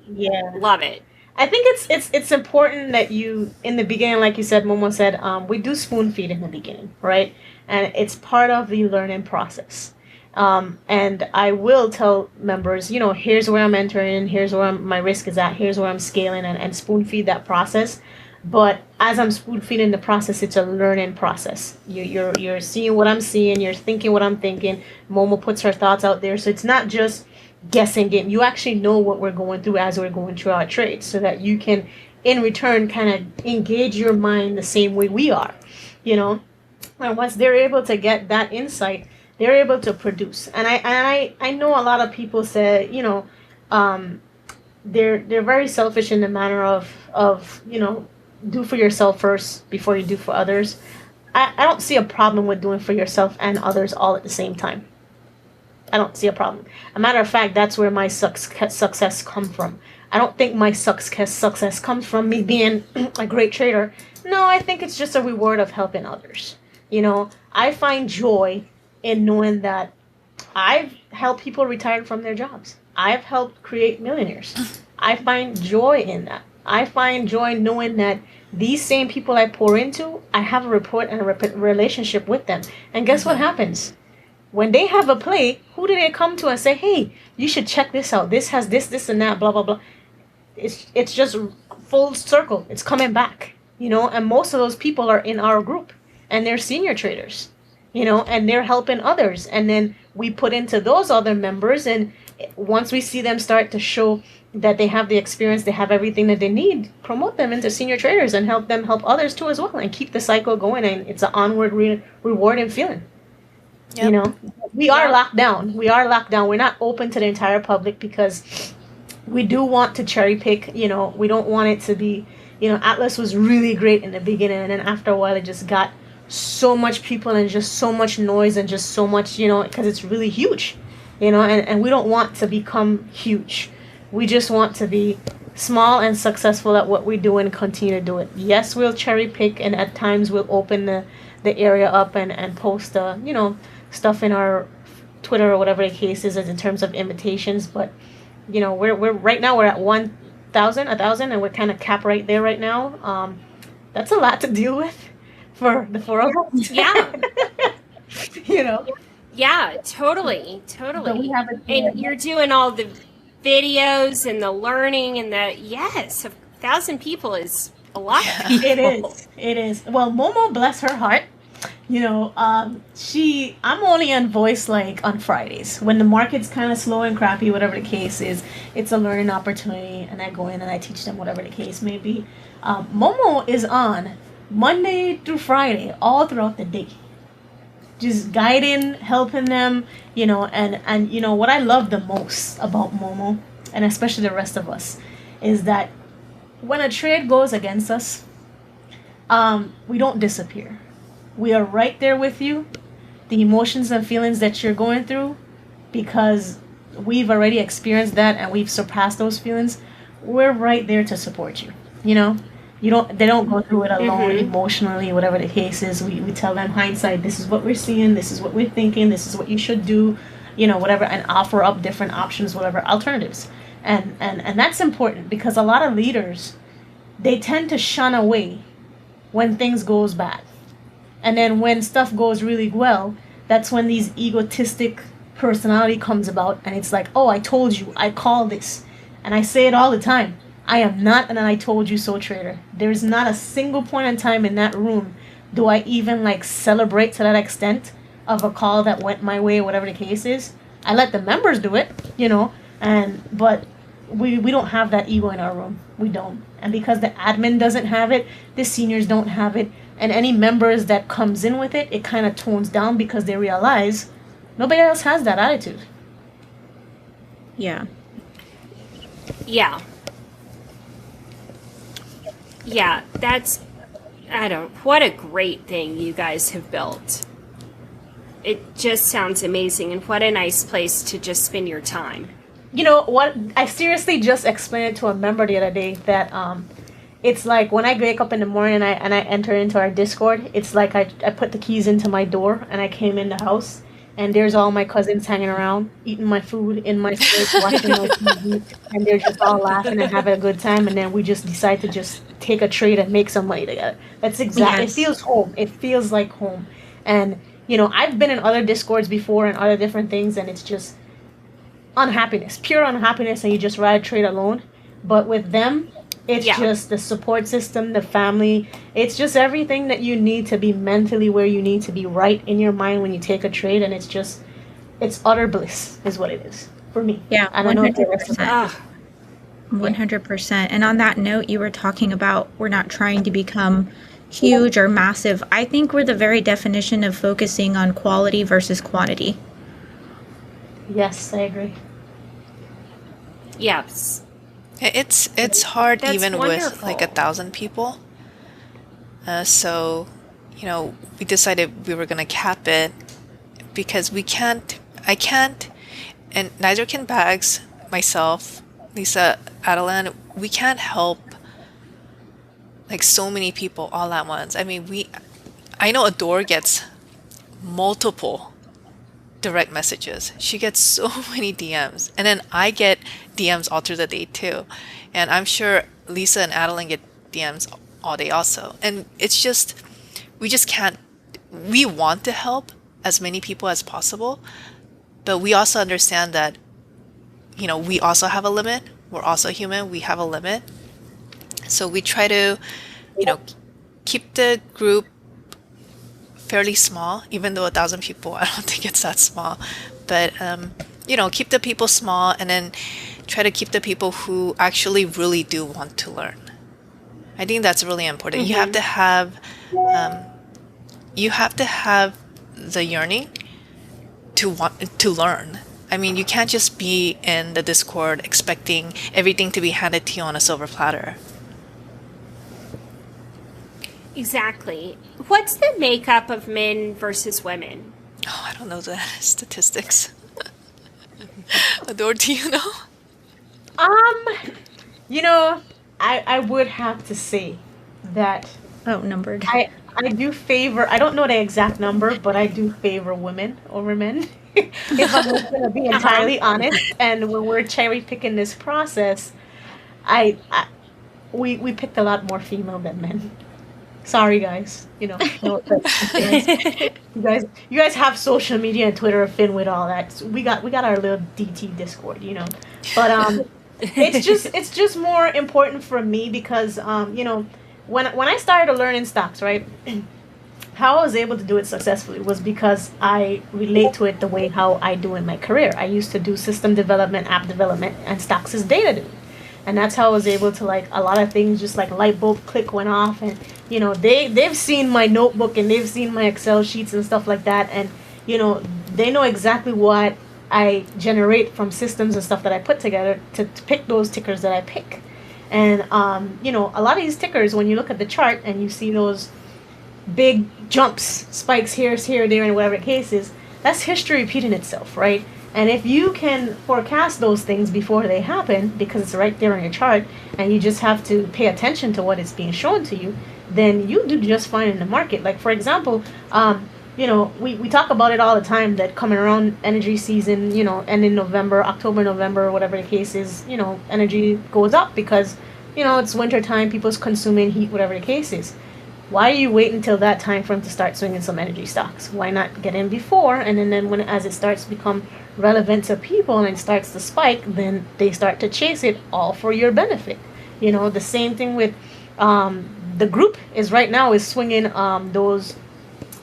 Yeah, love it. I think it's important that you, in the beginning, like you said, Momo said, we do spoon feed in the beginning, right? And it's part of the learning process. And I will tell members, here's where I'm entering, here's where my risk is at, here's where I'm scaling, and spoon feed that process. But as I'm spoon feeding the process, it's a learning process. You're seeing what I'm seeing, you're thinking what I'm thinking. Momo puts her thoughts out there, so it's not just guessing game. You actually know what we're going through as we're going through our trades, so that you can, in return, kind of engage your mind the same way we are, And once they're able to get that insight, they're able to produce. And I know a lot of people say, they're very selfish in the manner of do for yourself first before you do for others. I don't see a problem with doing for yourself and others all at the same time. I don't see a problem. A matter of fact, that's where my success comes from. I don't think my success comes from me being a great trader. No, I think it's just a reward of helping others. I find joy in knowing that I've helped people retire from their jobs. I've helped create millionaires. I find joy in that. I find joy knowing that these same people I pour into, I have a rapport and a relationship with them. And guess what happens? When they have a play, who do they come to and say, hey, you should check this out. This has this, and that, blah, blah, blah. It's just full circle. It's coming back, and most of those people are in our group, and they're senior traders. And they're helping others. And then we put into those other members. And once we see them start to show that they have the experience, they have everything that they need, promote them into senior traders and help them help others too as well, and keep the cycle going. And it's an onward rewarding feeling. Yep. We are locked down. We're not open to the entire public because we do want to cherry pick. We don't want it to be, Atlas was really great in the beginning. And then after a while, it just got so much people and just so much noise and just so much, because it's really huge, and we don't want to become huge. We just want to be small and successful at what we do and continue to do it. Yes, we'll cherry pick, and at times we'll open the area up and post stuff in our Twitter or whatever the case is in terms of invitations. But we're right now we're at 1,000, and we're kind of capped right there right now. That's a lot to deal with for the four of us. Yeah. you know. Yeah, totally. But we have and you're doing all the videos and the learning and yes, 1,000 people is a lot of people. It is. Well, Momo, bless her heart, I'm only on voice like on Fridays when the market's kind of slow and crappy, whatever the case is. It's a learning opportunity, and I go in and I teach them whatever the case may be. Momo is on Monday through Friday, all throughout the day, just guiding, helping them, and what I love the most about Momo, and especially the rest of us, is that when a trade goes against us, we don't disappear. We are right there with you, the emotions and feelings that you're going through, because we've already experienced that and we've surpassed those feelings. We're right there to support you. They don't go through it alone emotionally, whatever the case is. We tell them hindsight, this is what we're seeing, this is what we're thinking, this is what you should do, whatever, and offer up different options, whatever, alternatives. And that's important, because a lot of leaders, they tend to shun away when things goes bad. And then when stuff goes really well, that's when these egotistic personality comes about, and it's like, oh, I told you, I called this. And I say it all the time. I am not an I told you so trader. There's not a single point in time in that room do I even celebrate to that extent of a call that went my way, whatever the case is. I let the members do it, but we don't have that ego in our room. We don't. And because the admin doesn't have it, the seniors don't have it, and any members that comes in with it, it kind of tones down because they realize nobody else has that attitude. Yeah. Yeah. Yeah, what a great thing you guys have built. It just sounds amazing, and what a nice place to just spend your time. You know what? I seriously just explained it to a member the other day that it's like when I wake up in the morning and I enter into our Discord, it's like I put the keys into my door and I came in the house, and there's all my cousins hanging around, eating my food in my fridge, watching my TV, and they're just all laughing and having a good time, and then we just decide to just take a trade and make some money together. That's exactly, It feels home. It feels like home. And, I've been in other Discords before and other different things, and it's just unhappiness, pure unhappiness, and you just rather trade alone. But with them, it's just the support system, the family. It's just everything that you need to be mentally where you need to be, right in your mind when you take a trade, and it's utter bliss is what it is for me. Yeah, and 100%. 100%. And on that note, you were talking about we're not trying to become huge or massive. I think we're the very definition of focusing on quality versus quantity. Yes, I agree. Yes. It's hard. That's even wonderful. With 1,000 people. So, we decided we were going to cap it because I can't, and neither can Bagz, myself, Lisa, Adelan, we can't help so many people all at once. I mean, I know Adore gets multiple direct messages. She gets so many DMs, and then I get DMs all through the day too, and I'm sure Lisa and Adeline get DMs all day also. And it's just, we just can't. We want to help as many people as possible, but we also understand that we also have a limit. We're also human. We have a limit, so we try to keep the group fairly small, even though 1,000 people, I don't think it's that small, but keep the people small, and then try to keep the people who actually really do want to learn. I think that's really important. You have to have the yearning to want to learn. I mean, you can't just be in the Discord expecting everything to be handed to you on a silver platter. Exactly. What's the makeup of men versus women? Oh, I don't know the statistics. Adore, do you know? You know, I would have to say that Oh, numbered. I do favor. I don't know the exact number, but I do favor women over men. If I'm just gonna be entirely honest, and when we're cherry picking this process, I we picked a lot more female than men. Sorry, guys. No offense. You guys have social media and Twitter, Finn, with all that. So we got our little DT Discord, but it's just more important for me because when I started learning stocks, right, how I was able to do it successfully was because I relate to it the way how I do in my career. I used to do system development, app development, and stocks is data do. And that's how I was able to, like, a lot of things just like light bulb click went off, and they've seen my notebook and they've seen my Excel sheets and stuff like that, and they know exactly what I generate from systems and stuff that I put together to pick those tickers that I pick. And a lot of these tickers, when you look at the chart and you see those big jumps, spikes here, there, and whatever the case is, that's history repeating itself, right? And if you can forecast those things before they happen, because it's right there on your chart, and you just have to pay attention to what is being shown to you, then you do just fine in the market. Like, for example, we talk about it all the time that coming around energy season, and in November, October, November, whatever the case is, energy goes up because, it's winter time, people's consuming heat, whatever the case is. Why are you waiting until that time for them to start swinging some energy stocks? Why not get in before, and then when as it starts to become relevant to people and it starts to spike, then they start to chase it all for your benefit. The same thing with the group is right now is swinging those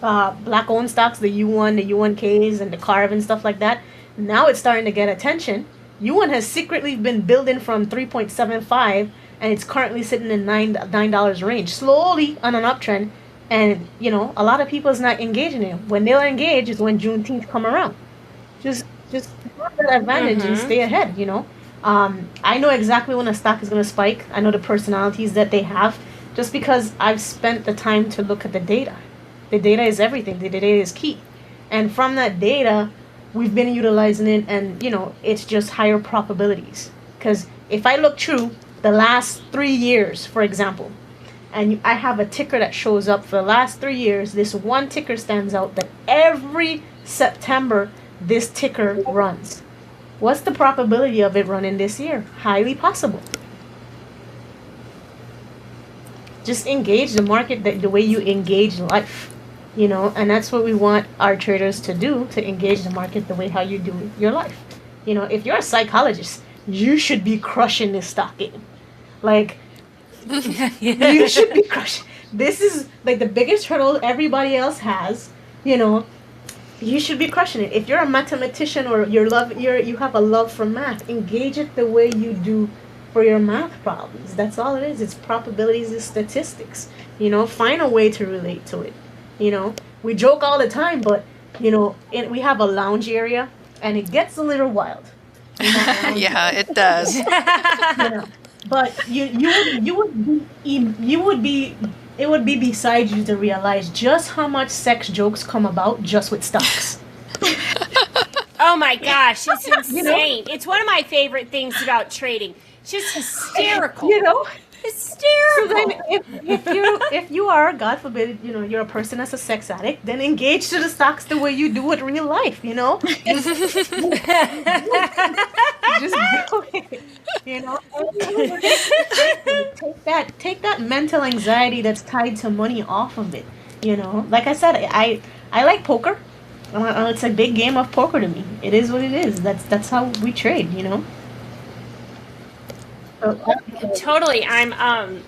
black owned stocks, the U1, the U1Ks, and the CARV and stuff like that. Now it's starting to get attention. U1 has secretly been building from 3.75, and it's currently sitting in $9 range, slowly on an uptrend. And a lot of people is not engaging in it. When they'll engage is when Juneteenth come around. Just have that advantage and stay ahead. I know exactly when a stock is going to spike. I know the personalities that they have, just because I've spent the time to look at the data. The data is everything. The data is key. And from that data, we've been utilizing it, and, it's just higher probabilities. Because if I look through the last 3 years, for example, and I have a ticker that shows up for the last 3 years, this one ticker stands out that every September this ticker runs. What's the probability of it running this year? Highly possible. Just engage the market the way you engage life. And that's what we want our traders to do, to engage the market the way how you do your life. If you're a psychologist, you should be crushing this stock game. Like, you should be crushing. This is like the biggest hurdle everybody else has. You should be crushing it. If you're a mathematician or you have a love for math, engage it the way you do for your math problems. That's all it is. It's probabilities, it's statistics. Find a way to relate to it. We joke all the time, but we have a lounge area, and it gets a little wild. Yeah, it does. But it would be beside you to realize just how much sex jokes come about just with stocks. Oh my gosh, it's insane. It's one of my favorite things about trading. It's just hysterical. Hysterical. So then if you are, God forbid, you're a person that's a sex addict, then engage to the stocks the way you do with real life, Just do it. Take that mental anxiety that's tied to money off of it. Like I said, I like poker. It's a big game of poker to me. It is what it is. That's how we trade. Totally. I'm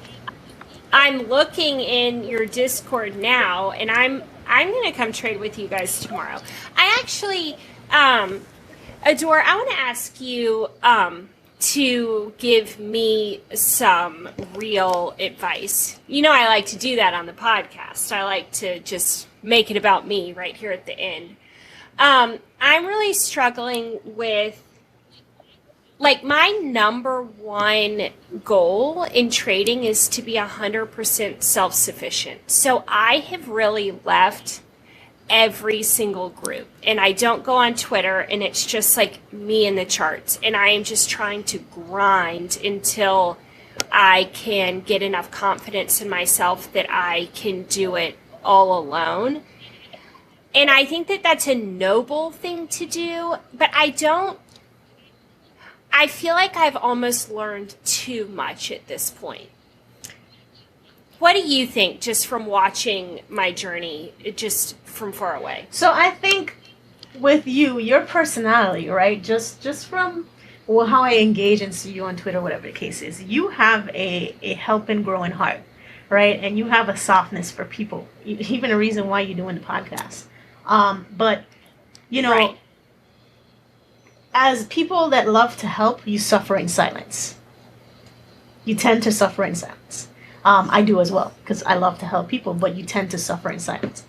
looking in your Discord now, and I'm gonna come trade with you guys tomorrow. I actually, Adore, I want to ask you to give me some real advice. I like to do that on the podcast. I like to just make it about me right here at the end. I'm really struggling with, like, my number one goal in trading is to be 100% self-sufficient. So I have really left every single group, and I don't go on Twitter, and it's just like me in the charts, and I am just trying to grind until I can get enough confidence in myself that I can do it all alone. And I think that that's a noble thing to do, but I feel like I've almost learned too much at this point. What do you think, just from watching my journey, just from far away? So I think with you, your personality, right? Just from how I engage and see you on Twitter, whatever the case is, you have a helping, growing heart, right? And you have a softness for people. Even a reason why you're doing the podcast. But you know, right. As people that love to help, you suffer in silence. You tend to suffer in silence. I do as well, because I love to help people, but you tend to suffer in silence.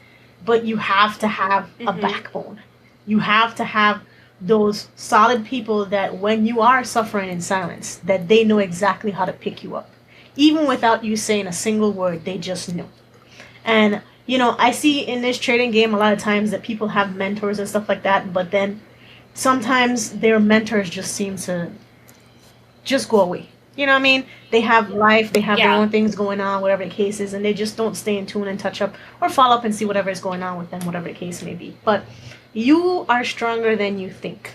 But you have to have a backbone. You have to have those solid people that when you are suffering in silence, that they know exactly how to pick you up. Even without you saying a single word, they just know. And, you know, I see in this trading game a lot of times that people have mentors and stuff like that, but then sometimes their mentors just seem to just go away. You know what I mean? They have life, they have their own things going on, whatever the case is, and they just don't stay in tune and touch up or follow up and see whatever is going on with them, whatever the case may be. But you are stronger than you think.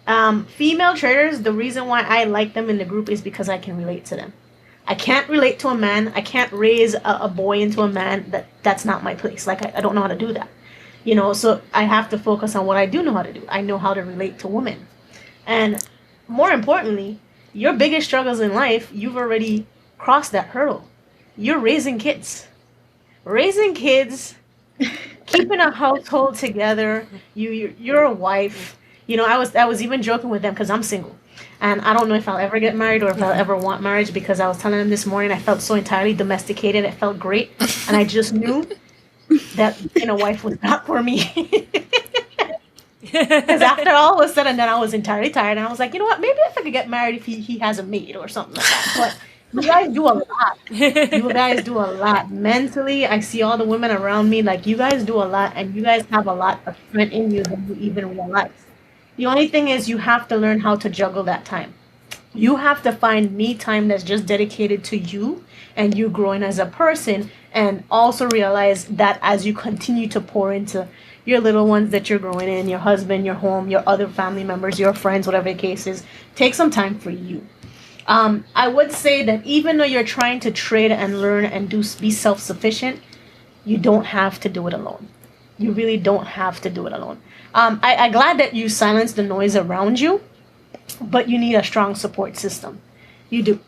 Female traders, the reason why I like them in the group is because I can relate to them. I can't relate to a man. I can't raise a boy into a man. That's not my place. Like, I don't know how to do that. You know, so I have to focus on what I do know how to do. I know how to relate to women. And more importantly, your biggest struggles in life, you've already crossed that hurdle. You're raising kids. Raising kids, keeping a household together. You're a wife. You know, I was even joking with them because I'm single. And I don't know if I'll ever get married or if I'll ever want marriage, because I was telling them this morning I felt so entirely domesticated. It felt great. And I just knew that being a wife was not for me. Because after all was said and done, I was entirely tired, and I was like, you know what? Maybe if I could get married, if he has a maid or something like that. But you guys do a lot. You guys do a lot mentally. I see all the women around me, like, you guys do a lot, and you guys have a lot of strength in you than you even realize. The only thing is, you have to learn how to juggle that time. You have to find me time that's just dedicated to you and you growing as a person, and also realize that as you continue to pour into your little ones that you're growing in, your husband, your home, your other family members, your friends, whatever the case is, take some time for you. I would say that even though you're trying to trade and learn and be self-sufficient, you don't have to do it alone. You really don't have to do it alone. I'm glad that you silence the noise around you, but you need a strong support system. You do.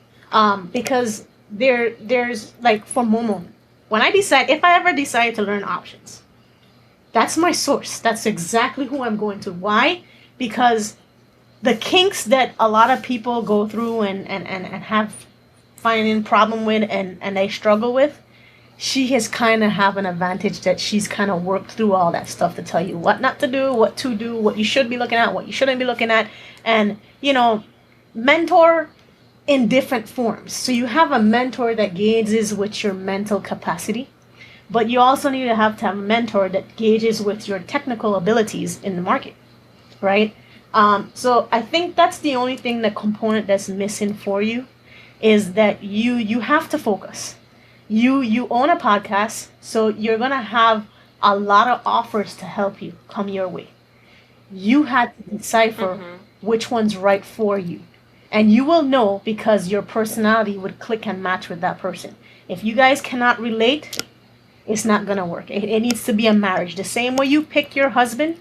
Because there's like, for Momo, when if I ever decide to learn options, that's my source. That's exactly who I'm going to. Why? Because the kinks that a lot of people go through and have finding problem with and they struggle with, she has kind of have an advantage that she's kind of worked through all that stuff to tell you what not to do, what to do, what you should be looking at, what you shouldn't be looking at, and, you know, mentor in different forms. So you have a mentor that gauges with your mental capacity, but you also need to have a mentor that gauges with your technical abilities in the market, right? So I think that's the only thing, the component that's missing for you, is that you have to focus. You own a podcast, so you're going to have a lot of offers to help you come your way. You had to decipher which one's right for you. And you will know because your personality would click and match with that person. If you guys cannot relate, it's not going to work. It needs to be a marriage. The same way you pick your husband,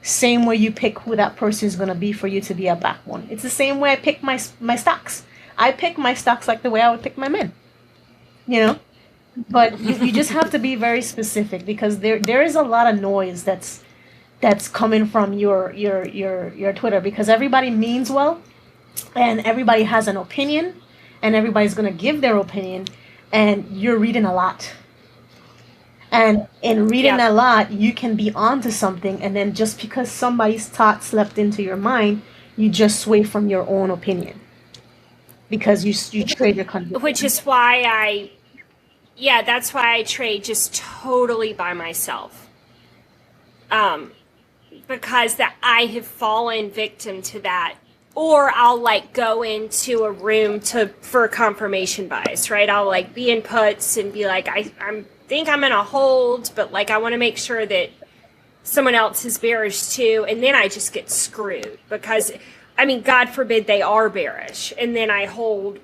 same way you pick who that person is going to be for you to be a backbone. It's the same way I pick my stocks. I pick my stocks like the way I would pick my men. You know? But you just have to be very specific, because there is a lot of noise that's coming from your Twitter, because everybody means well and everybody has an opinion and everybody's going to give their opinion, and you're reading a lot. And in reading a lot, you can be onto something, and then just because somebody's thought slept into your mind, you just sway from your own opinion because you trade your conviction. Which is why that's why I trade just totally by myself. Because I have fallen victim to that or I'll like go into a room for confirmation bias, right? I'll like be in puts and be like, I think I'm in a hold, but like I want to make sure that someone else is bearish too, and then I just get screwed because, I mean, God forbid they are bearish, and then I hold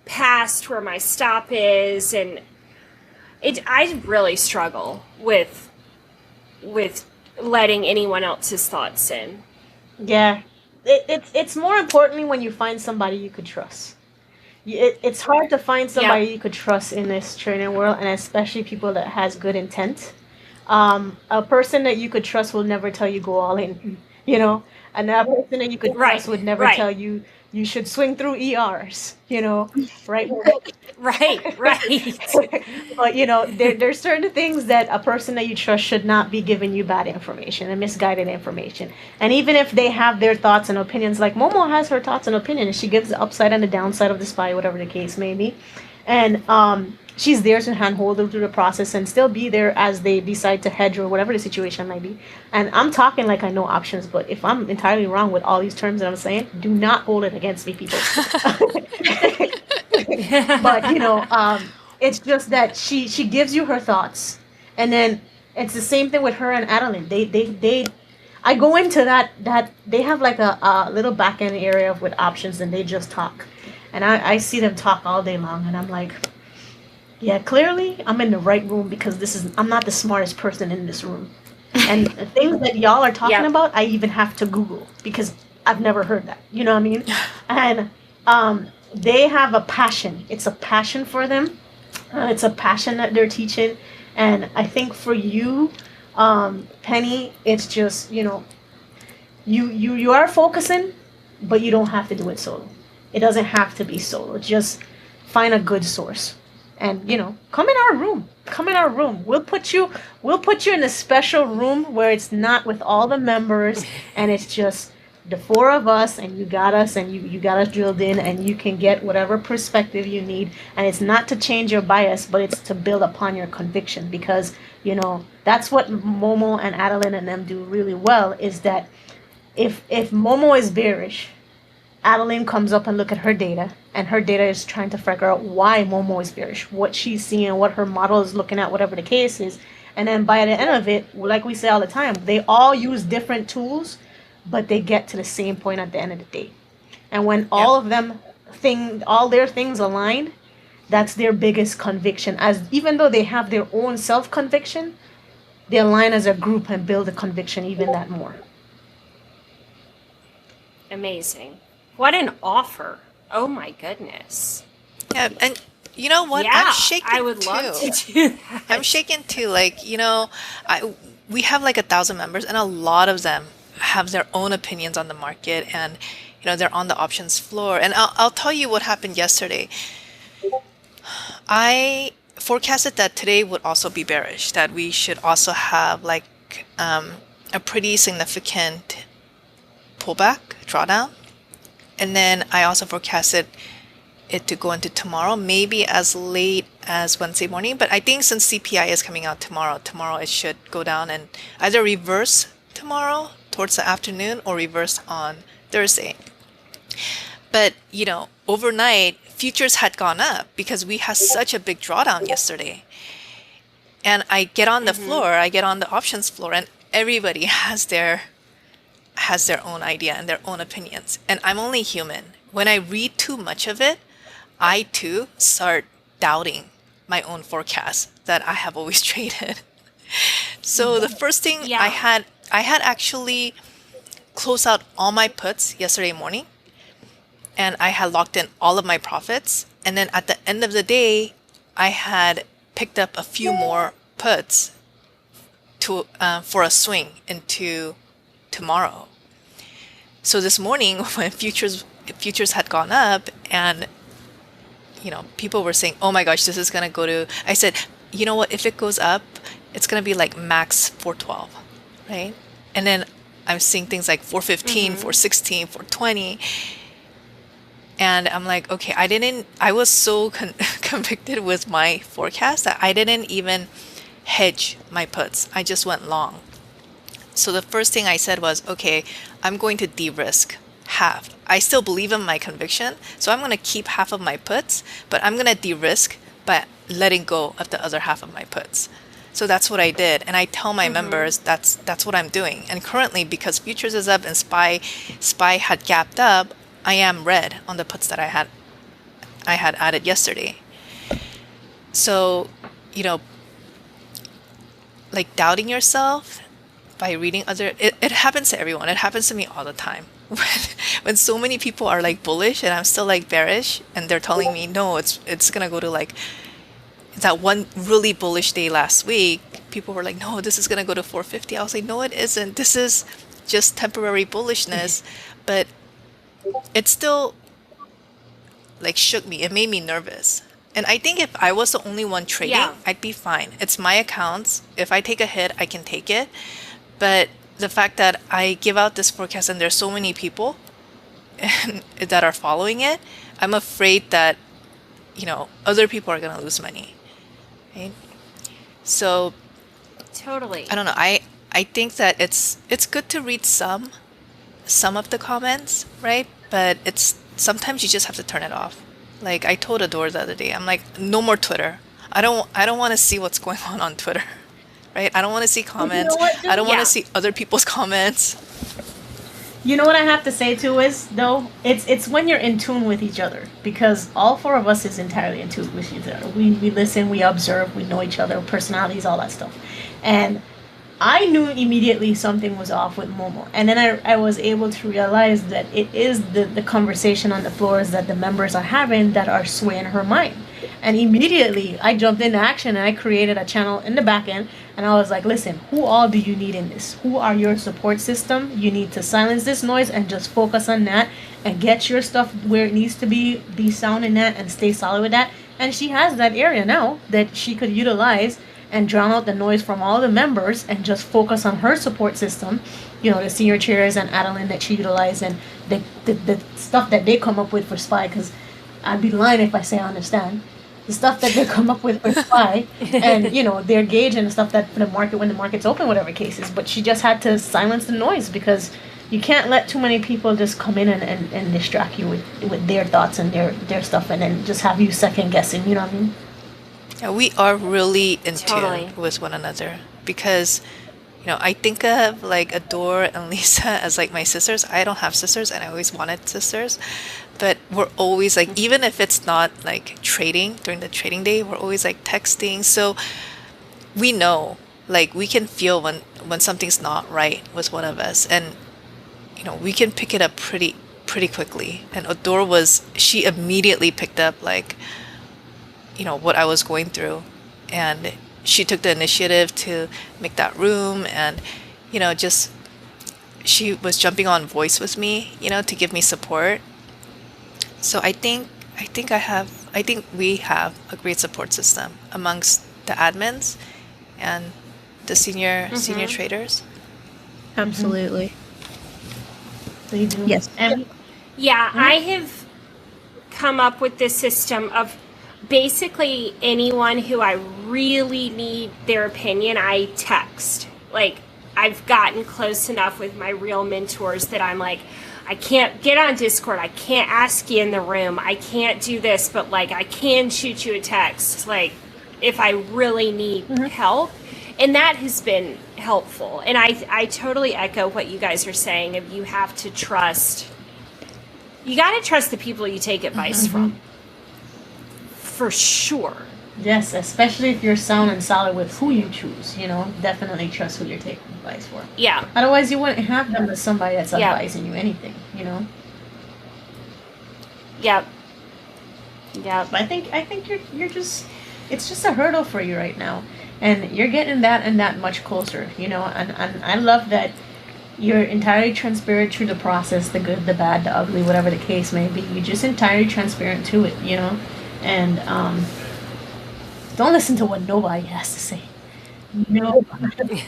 past where my stop is, and I really struggle with letting anyone else's thoughts in. Yeah. It's more importantly when you find somebody you could trust. It's hard to find somebody you could trust in this trading world, and especially people that has good intent. A person that you could trust will never tell you go all in, you know. Another person that you could trust would never tell you should swing through ERs, you know, right? Right. But you know, there's certain things that a person that you trust should not be giving you bad information and misguided information. And even if they have their thoughts and opinions, like Momo has her thoughts and opinions, she gives the upside and the downside of the SPY, whatever the case may be, and she's there to handhold them through the process and still be there as they decide to hedge or whatever the situation might be. And I'm talking like I know options, but if I'm entirely wrong with all these terms that I'm saying, do not hold it against me, people. But you know, it's just that she gives you her thoughts, and then it's the same thing with her and Adeline. They I go into that they have like a little back end area with options, and they just talk, and I see them talk all day long, and I'm like, yeah, clearly I'm in the right room because I'm not the smartest person in this room. And the things that y'all are talking about, I even have to Google because I've never heard that. You know what I mean? And they have a passion. It's a passion for them. It's a passion that they're teaching. And I think for you, Penny, it's just, you know, you are focusing, but you don't have to do it solo. It doesn't have to be solo. Just find a good source. And you know, come in our room. We'll put you in a special room where it's not with all the members, and it's just the four of us, and you got us, and you got us drilled in, and you can get whatever perspective you need. And it's not to change your bias, but it's to build upon your conviction, because you know that's what Momo and Adeline and them do really well. Is that if Momo is bearish, Adeline comes up and look at her data, and her data is trying to figure out why Momo is bearish, what she's seeing, what her model is looking at, whatever the case is. And then by the end of it, like we say all the time, they all use different tools, but they get to the same point at the end of the day. And when all of them all their things align, that's their biggest conviction. As even though they have their own self-conviction, they align as a group and build a conviction even that more. Amazing. What an offer. Oh my goodness. Yeah, and you know what? Yeah, I'm shaking I would too. love to do that. I'm shaking too. Like, you know, we have like 1,000 members, and a lot of them have their own opinions on the market, and you know, they're on the options floor. And I'll tell you what happened yesterday. I forecasted that today would also be bearish, that we should also have like a pretty significant pullback, drawdown. And then I also forecasted it to go into tomorrow, maybe as late as Wednesday morning. But I think since CPI is coming out tomorrow it should go down and either reverse tomorrow towards the afternoon or reverse on Thursday. But, you know, overnight, futures had gone up because we had such a big drawdown yesterday. And I get on the floor, I get on the options floor, and everybody has their own idea and their own opinions. And I'm only human. When I read too much of it, I too start doubting my own forecast that I have always traded. So the first thing I had actually closed out all my puts yesterday morning, and I had locked in all of my profits. And then at the end of the day, I had picked up a few more puts for a swing into tomorrow. So this morning when futures had gone up, and you know, people were saying, oh my gosh, this is going to go to, I said, you know what, if it goes up, it's going to be like max 412, right? And then I'm seeing things like 415, 416, 420. And I'm like, okay, I was so convicted with my forecast that I didn't even hedge my puts. I just went long. So the first thing I said was, okay, I'm going to de-risk half I still believe in my conviction, so I'm going to keep half of my puts, but I'm going to de-risk by letting go of the other half of my puts. So that's what I did, and I tell my members that's what I'm doing. And currently, because futures is up and SPY had gapped up, I am red on the puts that I had added yesterday. So, like doubting yourself by reading it happens to everyone. It happens to me all the time. When so many people are like bullish and I'm still like bearish, and they're telling me no, it's gonna go to like that one really bullish day last week, people were like, no, this is going to go to 450. I was like, no, it isn't. This is just temporary bullishness. But it still like shook me. It made me nervous. And I think if I was the only one trading, I'd be fine. It's my accounts. If I take a hit, I can take it. But the fact that I give out this forecast and there's so many people that are following it, I'm afraid that, other people are going to lose money. Right? So totally. I don't know. I think that it's good to read some of the comments, right? But it's sometimes you just have to turn it off. Like I told Adore the other day, I'm like, no more Twitter. I don't want to see what's going on Twitter, right? I don't want to see comments. I don't want to see other people's comments. You know what I have to say too is, though, it's when you're in tune with each other, because all four of us is entirely in tune with each other. We listen, we observe, we know each other, personalities, all that stuff. And I knew immediately something was off with Momo. And then I was able to realize that it is the conversation on the floors that the members are having that are swaying her mind. And immediately I jumped into action and I created a channel in the back end. And I was like, listen, who all do you need in this? Who are your support system? You need to silence this noise and just focus on that and get your stuff where it needs to be sound in that and stay solid with that. And she has that area now that she could utilize and drown out the noise from all the members and just focus on her support system, the senior chairs and Adeline that she utilized and the stuff that they come up with for SPY, because I'd be lying if I say I understand. The stuff that they come up with for SPY and, their gauge and stuff that for the market when the market's open, whatever case is. But she just had to silence the noise because you can't let too many people just come in and distract you with their thoughts and their stuff and then just have you second guessing, you know what I mean? Yeah, we are really in tune with one another because, I think of like Adore and Lisa as like my sisters. I don't have sisters and I always wanted sisters. But we're always like, even if it's not like trading during the trading day, we're always like texting. So we know, like we can feel when something's not right with one of us. And, we can pick it up pretty quickly. And Adore she immediately picked up like, what I was going through. And she took the initiative to make that room and, she was jumping on voice with me, to give me support. So I think we have a great support system amongst the admins and the senior traders. Absolutely. So you do. Yes. Yeah, I have come up with this system of basically anyone who I really need their opinion, I text. Like, I've gotten close enough with my real mentors that I'm like, I can't get on Discord. I can't ask you in the room. I can't do this, but like I can shoot you a text, like if I really need help. And that has been helpful. And I totally echo what you guys are saying. If you have to trust, you got to trust the people you take advice from. For sure. Yes, especially if you're sound and solid with who you choose, definitely trust who you're taking advice for. Yeah. Otherwise, you wouldn't have them as somebody that's advising you anything, Yep. Yep. But I think you're just, it's just a hurdle for you right now, and you're getting that and that much closer, and I love that you're entirely transparent through the process, the good, the bad, the ugly, whatever the case may be. You're just entirely transparent to it, and don't listen to what nobody has to say. Nobody.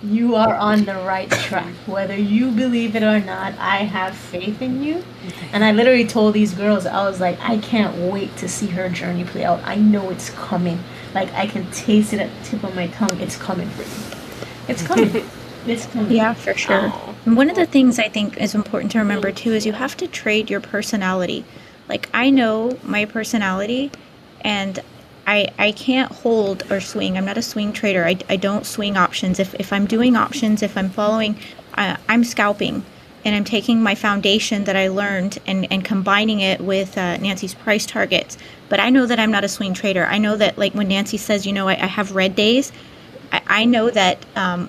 You are on the right track. Whether you believe it or not, I have faith in you. And I literally told these girls, I was like, I can't wait to see her journey play out. I know it's coming. Like, I can taste it at the tip of my tongue. It's coming for you. It's coming. It's coming. Yeah, for sure. Oh. And one of the things I think is important to remember too is you have to trade your personality. Like, I know my personality, and I can't hold or swing. I'm not a swing trader. I don't swing options. If I'm doing options, if I'm following, I'm scalping, and I'm taking my foundation that I learned and combining it with Nancy's price targets. But I know that I'm not a swing trader. I know that, like when Nancy says, I have red days, I know that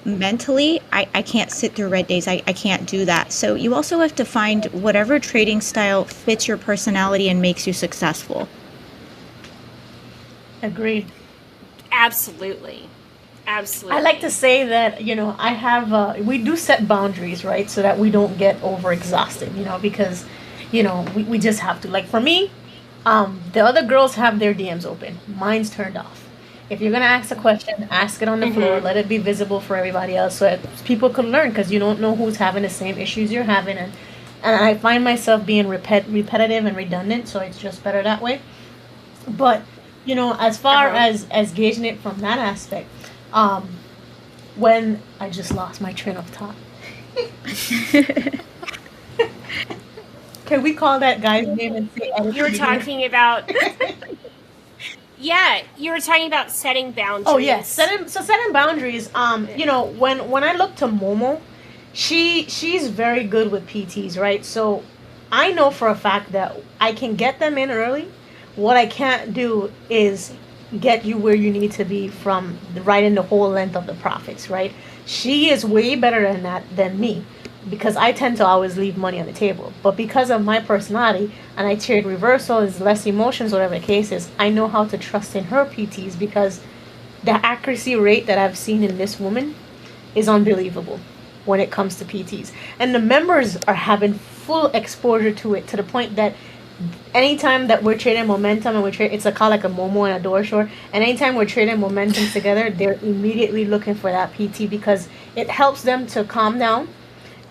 mentally I can't sit through red days. I can't do that. So you also have to find whatever trading style fits your personality and makes you successful. Agreed. Absolutely. I like to say that, I have, we do set boundaries, right? So that we don't get overexhausted, because, we just have to. Like for me, the other girls have their DMs open. Mine's turned off. If you're going to ask a question, ask it on the floor. Let it be visible for everybody else so that people can learn, because you don't know who's having the same issues you're having. And I find myself being repetitive and redundant, so it's just better that way. But, as far as gauging it from that aspect, when I just lost my train of thought. Can we call that guy's name and say edit? You were talking about... Yeah, you were talking about setting boundaries. Oh, yes. Setting boundaries, when I look to Momo, she's very good with PTs, right? So I know for a fact that I can get them in early. What I can't do is get you where you need to be from right in the whole length of the profits, right? She is way better than that than me, because I tend to always leave money on the table. But because of my personality, and I trade reversals, less emotions, whatever the case is, I know how to trust in her PTs, because the accuracy rate that I've seen in this woman is unbelievable when it comes to PTs. And the members are having full exposure to it, to the point that anytime that we're trading momentum and it's called like a Momo and a door short, and anytime we're trading momentum together, they're immediately looking for that PT, because it helps them to calm down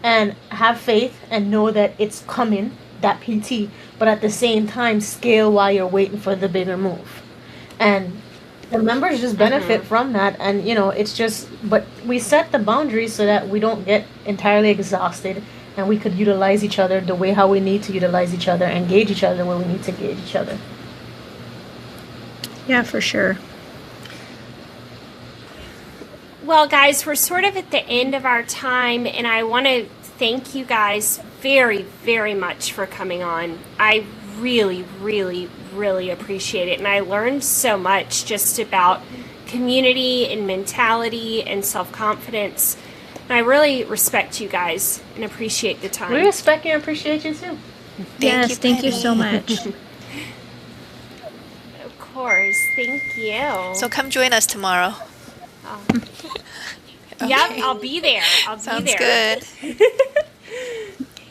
and have faith and know that it's coming, that PT, but at the same time scale while you're waiting for the bigger move. And the members just benefit from that. And it's just, but we set the boundaries so that we don't get entirely exhausted, and we could utilize each other the way how we need to utilize each other, and gauge each other where we need to gauge each other. Yeah, for sure. Well, guys, we're sort of at the end of our time, and I want to thank you guys very, very much for coming on. I really, really, really appreciate it, and I learned so much just about community and mentality and self-confidence. And I really respect you guys and appreciate the time. We respect you and appreciate you too. Thank you so much. Of course, thank you. So come join us tomorrow. Okay. Yep, I'll be there. Sounds good.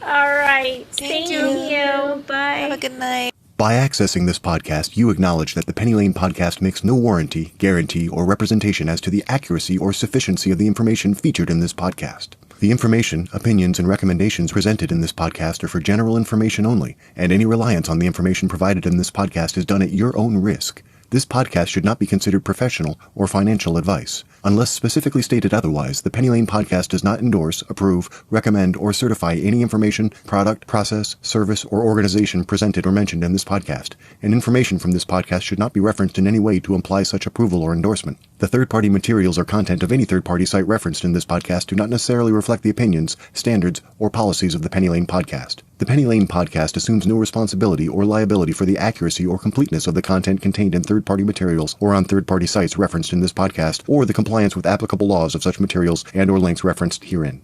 All right. Thank you. Bye. Have a good night. By accessing this podcast, you acknowledge that the Penny Lane podcast makes no warranty, guarantee, or representation as to the accuracy or sufficiency of the information featured in this podcast. The information, opinions, and recommendations presented in this podcast are for general information only, and any reliance on the information provided in this podcast is done at your own risk. This podcast should not be considered professional or financial advice. Unless specifically stated otherwise, the Penny Lane podcast does not endorse, approve, recommend, or certify any information, product, process, service, or organization presented or mentioned in this podcast, and information from this podcast should not be referenced in any way to imply such approval or endorsement. The third-party materials or content of any third-party site referenced in this podcast do not necessarily reflect the opinions, standards, or policies of the Penny Lane podcast. The Penny Lane podcast assumes no responsibility or liability for the accuracy or completeness of the content contained in third-party materials or on third-party sites referenced in this podcast, or the compliance with applicable laws of such materials and or links referenced herein.